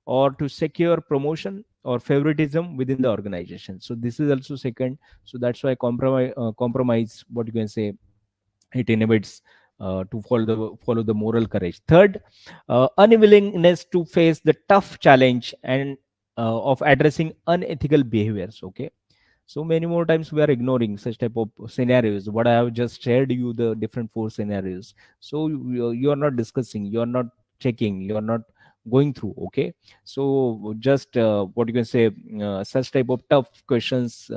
or to secure promotion or favoritism within the organization. So this is also second. So that's why compromise, what you can say, it inhibits to follow the moral courage. Third, unwillingness to face the tough challenge and of addressing unethical behaviors, okay. So many more times we are ignoring such type of scenarios, what I have just shared you, the different four scenarios. So you are not discussing, you are not checking, you are not going through, okay. So just what you can say, such type of tough questions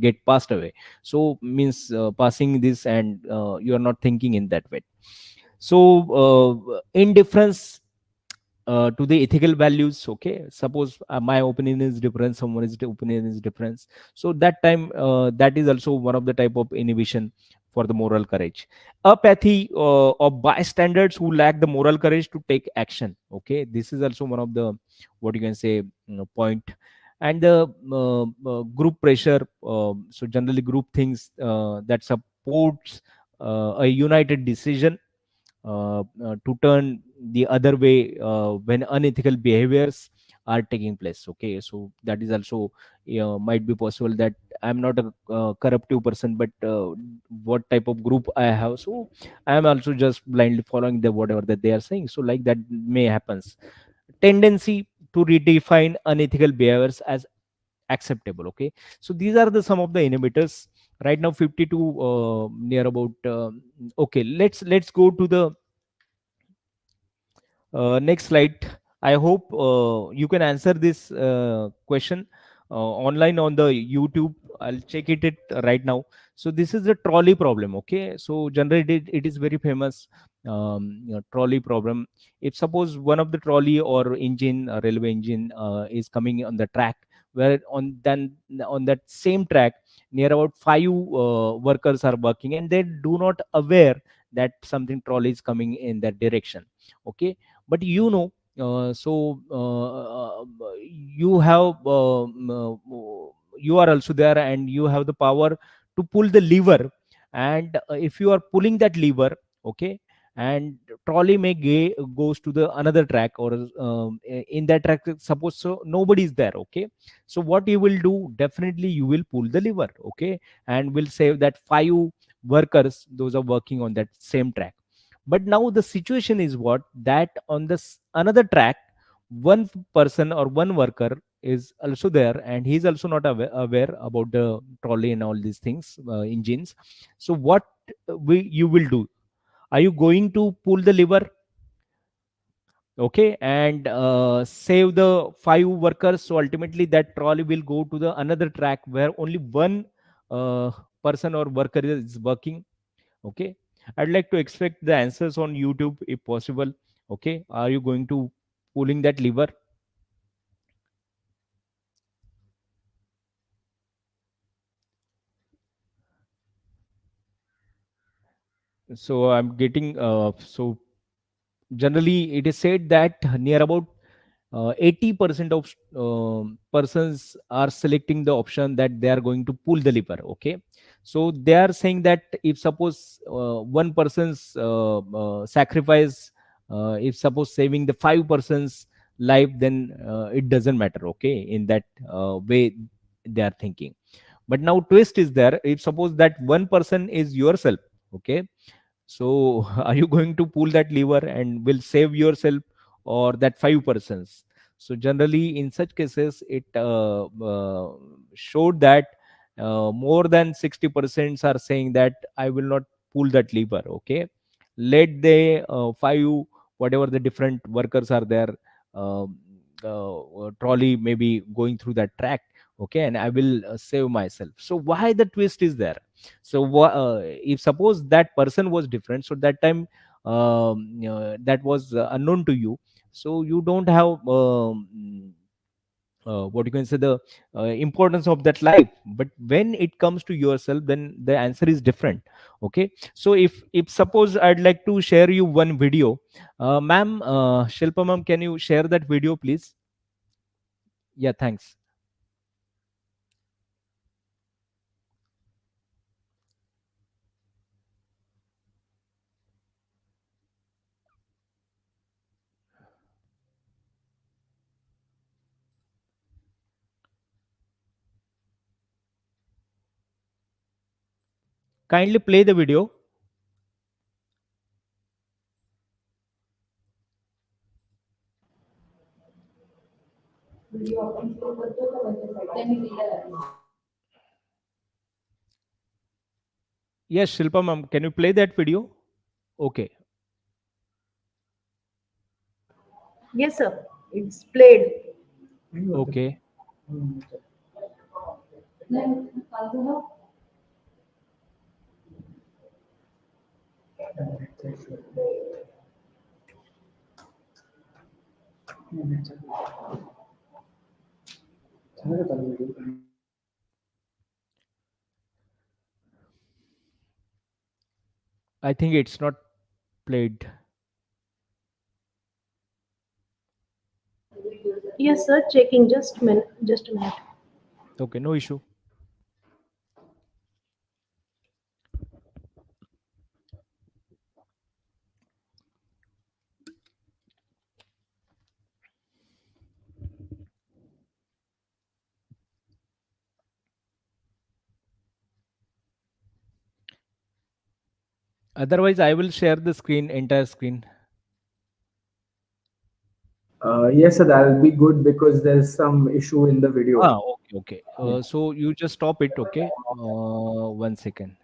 get passed away. So means passing this, and you are not thinking in that way. So indifference to the ethical values, okay. Suppose my opinion is different, someone's opinion is different. So that time, that is also one of the type of inhibition for the moral courage. Apathy of bystanders who lack the moral courage to take action, okay. This is also one of the, what you can say, point. And the group pressure, so generally group things that supports a united decision to turn the other way when unethical behaviors are taking place, okay. So that is also, might be possible that I'm not a corruptive person, but what type of group I have, so I am also just blindly following the whatever that they are saying, so like that may happens. Tendency to redefine unethical behaviors as acceptable, okay. So these are the some of the inhibitors. Right now 52, near about, okay, let's go to the next slide. I hope you can answer this question online on the YouTube. I'll check it right now. So this is the trolley problem. Okay. So generally it is very famous, trolley problem. If suppose one of the trolley or engine, railway engine, is coming on the track, where on that same track, near about five workers are working, and they do not aware that something trolley is coming in that direction. Okay, but you have, you are also there, and you have the power to pull the lever. And if you are pulling that lever, okay, and trolley may goes to the another track, or in that track, suppose so nobody is there, okay. So what you will do, definitely you will pull the lever, okay, and will save that five workers, those are working on that same track. But now the situation is what, that on this another track, one person or one worker is also there, and he's also not aware about the trolley and all these things, engines. So what you will do, are you going to pull the lever, okay, and save the five workers? So ultimately that trolley will go to the another track where only one uh, person or worker is working, okay. I'd like to expect the answers on YouTube if possible, okay. Are you going to pulling that lever? So I'm getting, so generally it is said that near about 80% of persons are selecting the option that they are going to pull the lever, okay. So they are saying that if suppose one person's sacrifice, if suppose saving the five persons life, then it doesn't matter, okay, in that way they are thinking. But now twist is there, if suppose that one person is yourself, okay. So are you going to pull that lever and will save yourself or that five persons? So generally in such cases it showed that more than 60% are saying that I will not pull that lever. Okay, let the five, whatever the different workers are there, um, trolley maybe going through that track. Okay, and I will save myself. So why the twist is there? So if suppose that person was different, so that time that was unknown to you, so you don't have what you can say, the importance of that life. But when it comes to yourself, then the answer is different. Okay, so if suppose I'd like to share you one video, ma'am, Shilpa ma'am, can you share that video please? Yeah, thanks. Kindly play the video. Yes, Shilpa ma'am, can you play that video? Okay. Yes, sir. It's played. Okay. I think it's not played. Yes, sir. Checking. Just a minute. Just a minute. Okay, no issue. Otherwise, I will share the screen, entire screen. Yes, sir, that will be good because there's some issue in the video. Okay, okay. Yeah. So you just stop it, okay? 1 second.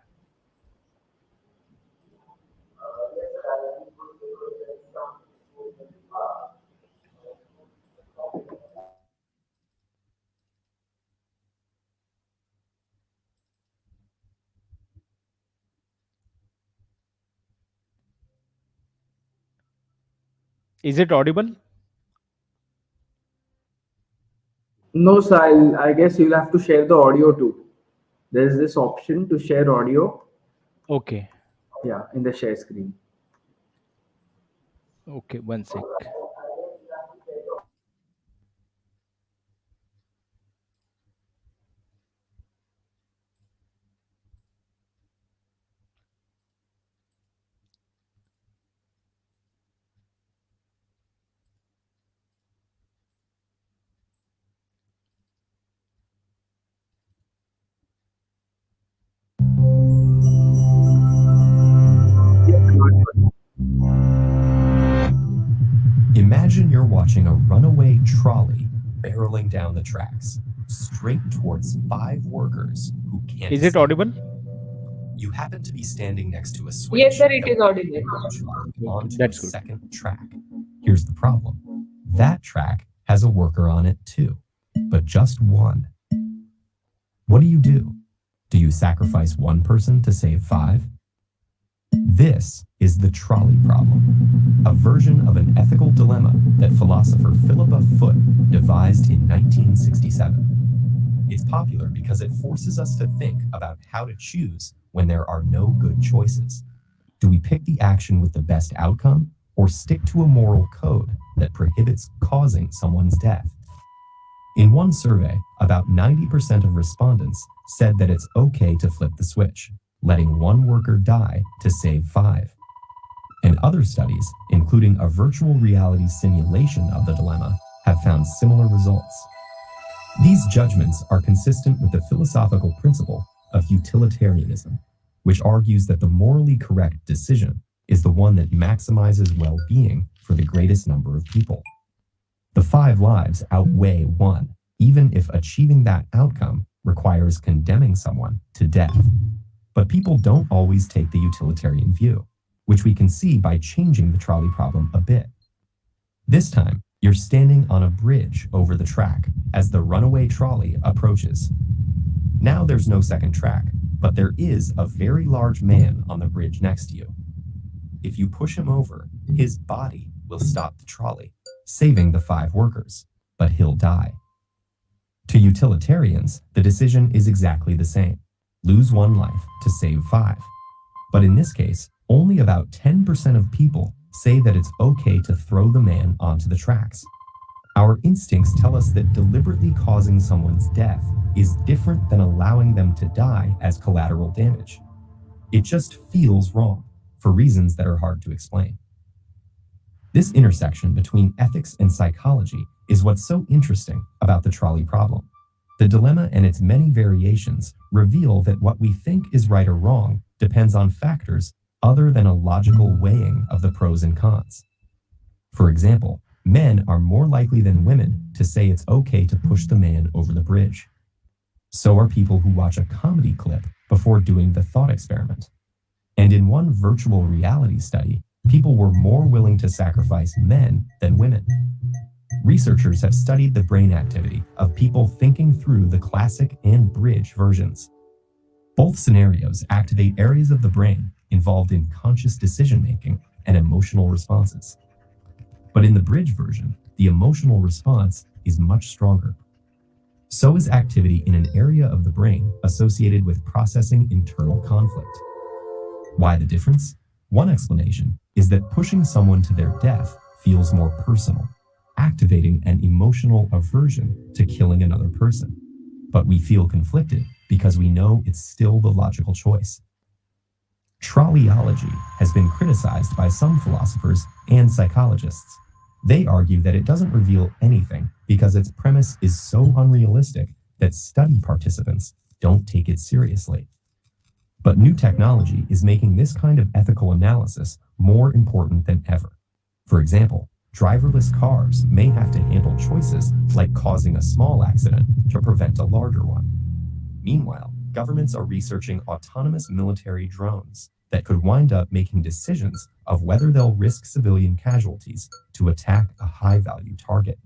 Is it audible? No, sir, I guess you'll have to share the audio too. There's this option to share audio, Okay, yeah, in the share screen. okay, 1 sec. Yes, sir, not good. Imagine you're watching a runaway trolley barreling down the tracks, straight towards five workers who can't Is it escape. audible? You happen to be standing next to a switch Yes, sir. It that is will audible. launch you Okay, onto a that's good. second track. Here's the problem. That track has a worker on it too, but just one. What do? Do you sacrifice one person to save five? This is the trolley problem, a version of an ethical dilemma that philosopher Philippa Foot devised in 1967. It's popular because it forces us to think about how to choose when there are no good choices. Do we pick the action with the best outcome or stick to a moral code that prohibits causing someone's death? In one survey, about 90% of respondents said that it's okay to flip the switch, letting one worker die to save five. And other studies, including a virtual reality simulation of the dilemma, have found similar results. These judgments are consistent with the philosophical principle of utilitarianism, which argues that the morally correct decision is the one that maximizes well-being for the greatest number of people. The 5 lives outweigh 1, even if achieving that outcome requires condemning someone to death. But people don't always take the utilitarian view, which we can see by changing the trolley problem a bit. This time, you're standing on a bridge over the track as the runaway trolley approaches. Now there's no second track, but there is a very large man on the bridge next to you. If you push him over, his body will stop the trolley, saving the 5 workers, but he'll die. To utilitarians, the decision is exactly the same. Lose 1 life to save 5. But in this case, only about 10% of people say that it's okay to throw the man onto the tracks. Our instincts tell us that deliberately causing someone's death is different than allowing them to die as collateral damage. It just feels wrong, for reasons that are hard to explain. This intersection between ethics and psychology is what's so interesting about the trolley problem. The dilemma and its many variations reveal that what we think is right or wrong depends on factors other than a logical weighing of the pros and cons. For example, men are more likely than women to say it's okay to push the man over the bridge. So are people who watch a comedy clip before doing the thought experiment. And in one virtual reality study, people were more willing to sacrifice men than women. Researchers have studied the brain activity of people thinking through the classic and bridge versions. Both scenarios activate areas of the brain involved in conscious decision-making and emotional responses. But in the bridge version, the emotional response is much stronger. So is activity in an area of the brain associated with processing internal conflict. Why the difference? One explanation is that pushing someone to their death feels more personal, activating an emotional aversion to killing another person. But we feel conflicted because we know it's still the logical choice. Trolleyology has been criticized by some philosophers and psychologists. They argue that it doesn't reveal anything because its premise is so unrealistic that study participants don't take it seriously. But new technology is making this kind of ethical analysis more important than ever. For example, driverless cars may have to handle choices like causing a small accident to prevent a larger one. Meanwhile, governments are researching autonomous military drones that could wind up making decisions of whether they'll risk civilian casualties to attack a high-value target.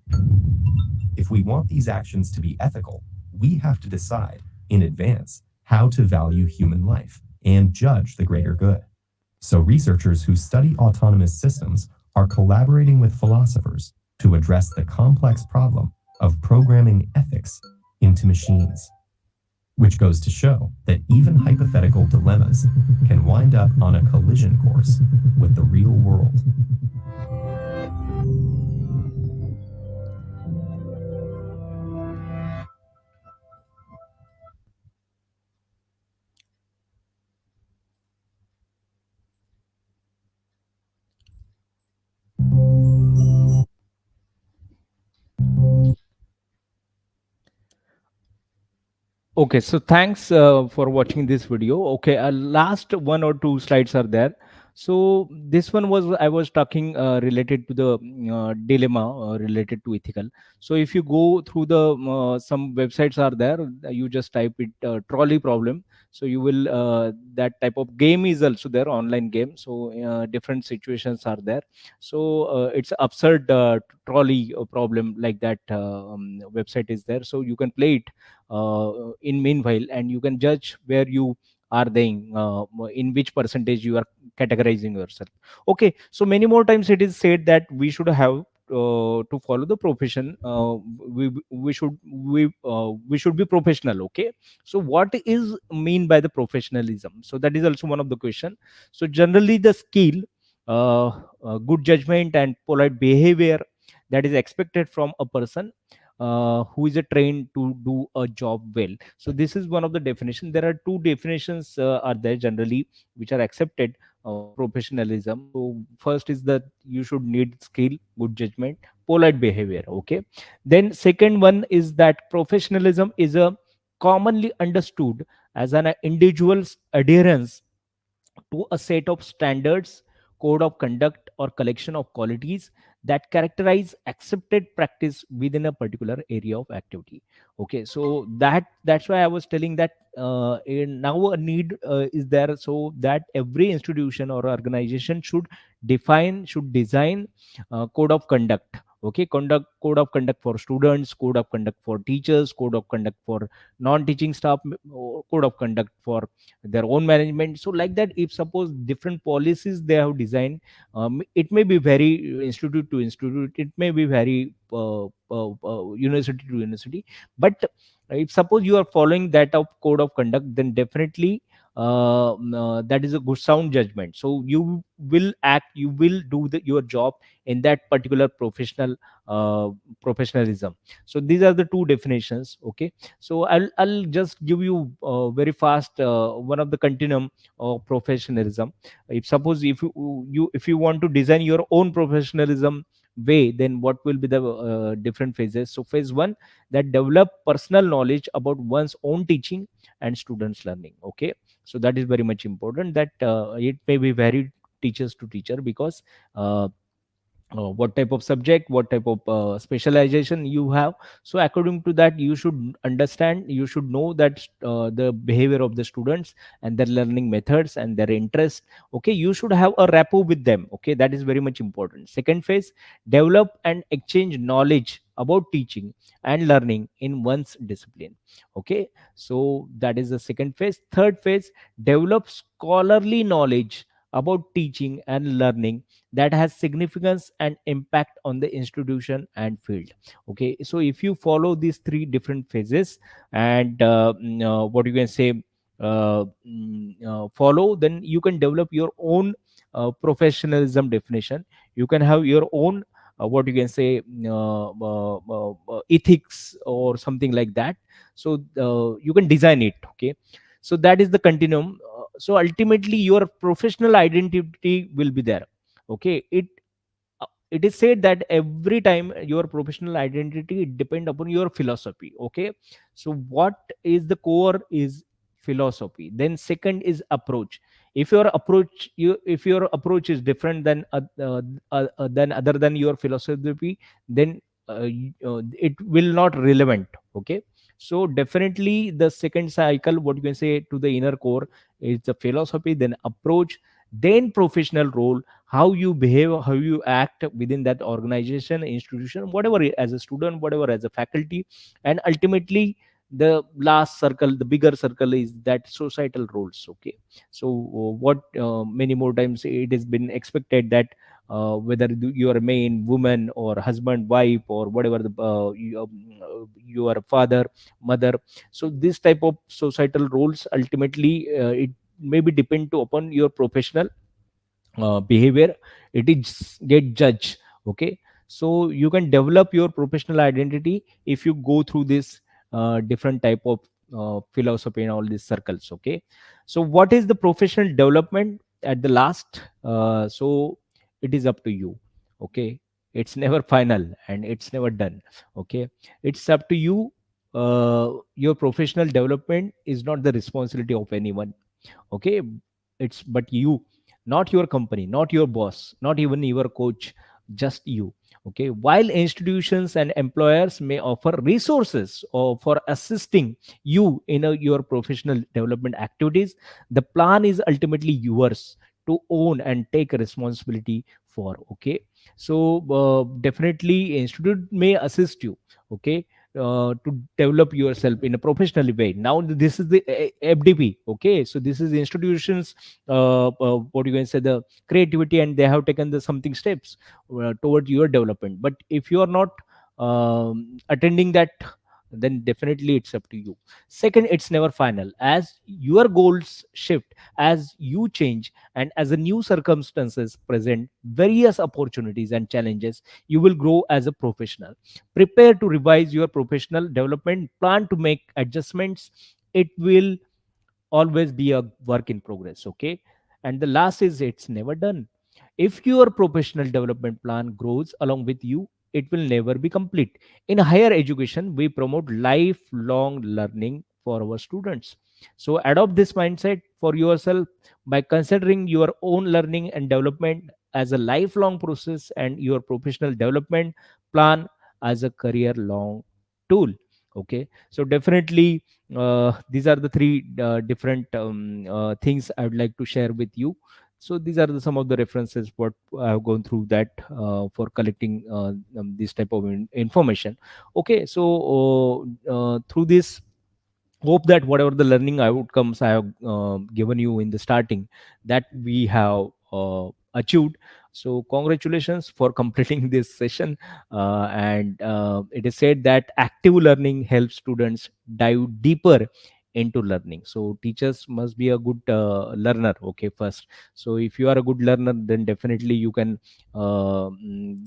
If we want these actions to be ethical, we have to decide in advance how to value human life and judge the greater good. So researchers who study autonomous systems are collaborating with philosophers to address the complex problem of programming ethics into machines. Which goes to show that even hypothetical dilemmas can wind up on a collision course with the real world. Okay, so thanks for watching this video. Okay, last 1 or 2 slides are there. So this one was I was talking related to the dilemma related to ethical. So if you go through the some websites are there, you just type it trolley problem. So you will that type of game is also there, online game. So different situations are there. So it's absurd trolley problem like that website is there. So you can play it in meanwhile, and you can judge where you are then in which percentage you are categorizing yourself. Okay, so many more times it is said that we should have to follow the profession. We should be professional. Okay, so what is mean by the professionalism? So that is also one of the question. So generally the skill, good judgment and polite behavior that is expected from a person who is trained to do a job well. So this is one of the definitions. There are 2 definitions are there generally which are accepted for professionalism. So first is that you should need skill, good judgment, polite behavior. Okay, then second one is that professionalism is a commonly understood as an individual's adherence to a set of standards, code of conduct, or collection of qualities that characterize accepted practice within a particular area of activity. Okay, so that's why I was telling that now a need is there, so that every institution or organization should design code of conduct. Okay, code of conduct for students, code of conduct for teachers, code of conduct for non-teaching staff, code of conduct for their own management. So like that, if suppose different policies they have designed, it may be very institute to institute, it may be very university to university, but if suppose you are following that of code of conduct, then definitely that is a good sound judgment. So you will act, you will do your job in that particular uh, professionalism. So these are the two definitions. Okay, so I'll just give you very fast one of the continuum of professionalism. If suppose if you want to design your own professionalism way, then what will be the different phases? So phase one, that develop personal knowledge about one's own teaching and students learning. Okay, so that is very much important, that it may be varied teachers to teacher, because what type of subject, what type of specialization you have. So according to that, you should understand, you should know that the behavior of the students and their learning methods and their interest. Okay, you should have a rapport with them. Okay, that is very much important. Second phase, develop and exchange knowledge about teaching and learning in one's discipline. Okay, so that is the second phase. Third phase, develop scholarly knowledge about teaching and learning that has significance and impact on the institution and field. Okay, so if you follow these three different phases and what you can say, follow, then you can develop your own professionalism definition. You can have your own what you can say, ethics or something like that. So you can design it. Okay, so that is the continuum. So ultimately your professional identity will be there. Okay, it is said that every time your professional identity depend upon your philosophy. Okay, so what is the core is philosophy. Then second is approach. If your approach is different than other than your philosophy, then it will not relevant. Okay, so definitely the second cycle, what you can say, to the inner core is the philosophy, then approach, then professional role, how you behave, how you act within that organization, institution, whatever, as a student, whatever as a faculty. And ultimately the last circle, the bigger circle, is that societal roles. Okay, so what many more times it has been expected that whether you are a man, woman, or husband, wife, or whatever, you are a father, mother. So this type of societal roles, ultimately it maybe depend to upon your professional behavior, it is get judged. Okay, so you can develop your professional identity if you go through this different type of philosophy and all these circles. Okay, so what is the professional development at the last? So it is up to you. Okay, it's never final and it's never done. Okay, it's up to you. Your professional development is not the responsibility of anyone. Okay, it's but you, not your company, not your boss, not even your coach, just you. Okay, while institutions and employers may offer resources or for assisting you in your professional development activities, the plan is ultimately yours to own and take responsibility for. Okay, so definitely institute may assist you. Okay, to develop yourself in a professional way. Now this is the FDP. Okay, so this is the institutions, what you can say, the creativity, and they have taken the something steps towards your development. But if you are not attending that, then definitely it's up to you. Second, it's never final. As your goals shift, as you change, and as the new circumstances present various opportunities and challenges, you will grow as a professional. Prepare to revise your professional development plan, to make adjustments. It will always be a work in progress. Okay, and the last is, it's never done. If your professional development plan grows along with you, it will never be complete. In higher education, we promote lifelong learning for our students. So adopt this mindset for yourself by considering your own learning and development as a lifelong process and your professional development plan as a career long tool. Okay, so definitely these are the three different things I would like to share with you. So these are some of the references what I have gone through that for collecting this type of information. Okay, so through this, hope that whatever the learning outcomes I have given you in the starting, that we have achieved. So congratulations for completing this session. And it is said that active learning helps students dive deeper into learning. So teachers must be a good learner, okay, first. So if you are a good learner, then definitely you can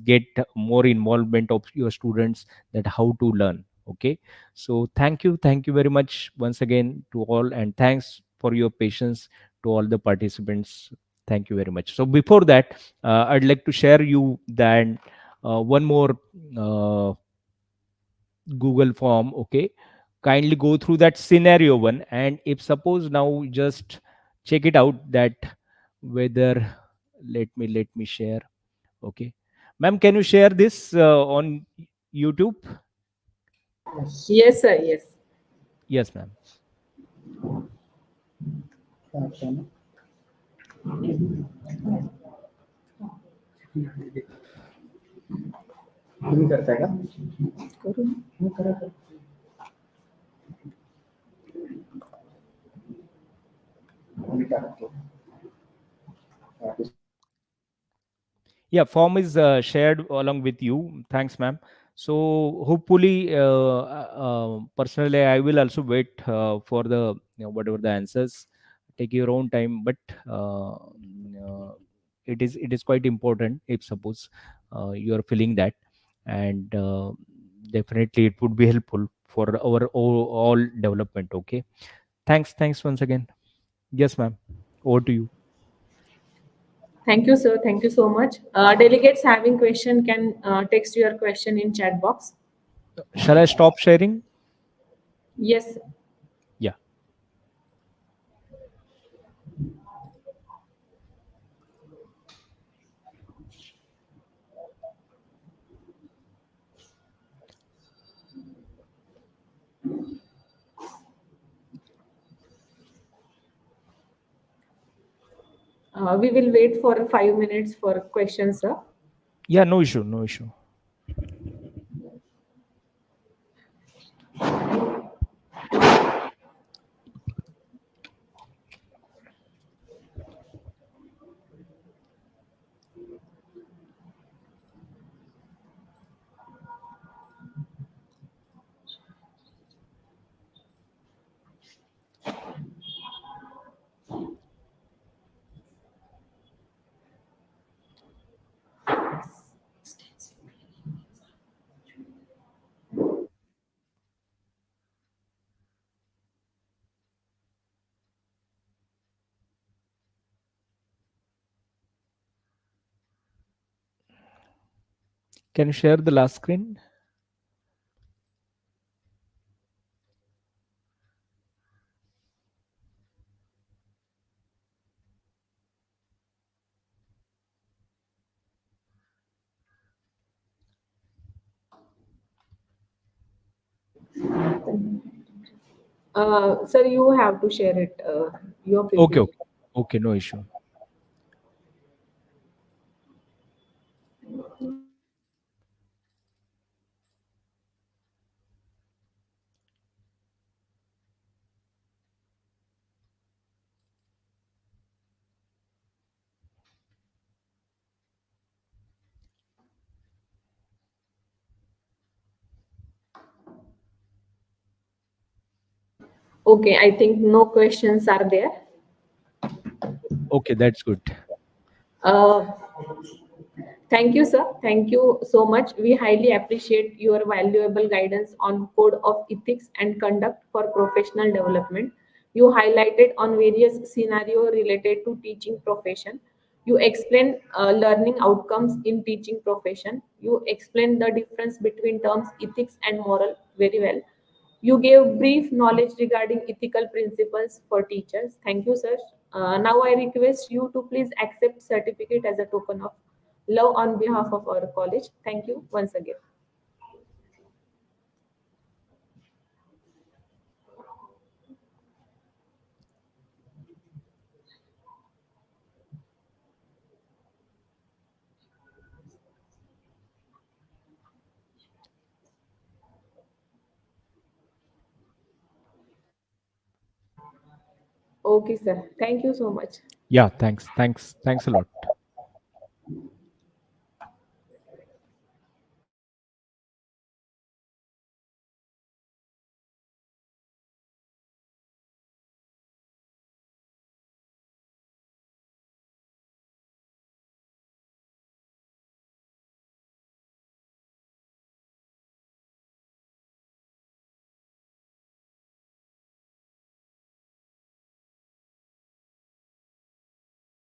get more involvement of your students, that how to learn. Okay, so thank you very much once again to all, and thanks for your patience to all the participants. Thank you very much. So before that, I'd like to share you then one more uh, Google form. Okay, kindly go through that scenario one, and if suppose now just check it out that whether, let me share. Okay, ma'am, can you share this on YouTube? Yes, sir. Yes. Yes, ma'am. तुम्ही करताय का? मी टाकतो. Yeah, form is shared along with you. Thanks, ma'am. So hopefully, personally, I will also wait for the whatever the answers. Take your own time, but it is quite important if suppose you are feeling that, and definitely it would be helpful for our all development. Okay, thanks once again. Yes, ma'am. Over to you. Thank you, sir. Thank you so much. Delegates having question can text your question in chat box. Shall I stop sharing? Yes. Yeah. We will wait for 5 minutes for questions, sir. Yeah, no issue, no issue. Can you share the last screen? Sir, you have to share it. Your Okay, PPT. okay, okay, no issue. Okay, I think no questions are there. Okay, that's good. Uh, Thank you, sir. Thank you so much. We highly appreciate your valuable guidance on code of ethics and conduct for professional development. You highlighted on various scenario related to teaching profession. You explained learning outcomes in teaching profession. You explained the difference between terms ethics and moral very well. You gave brief knowledge regarding ethical principles for teachers. Thank you, sir. Now I request you to please accept certificate as a token of love on behalf of our college. Thank you once again. Okay, sir. Thank you so much. Yeah, thanks a lot.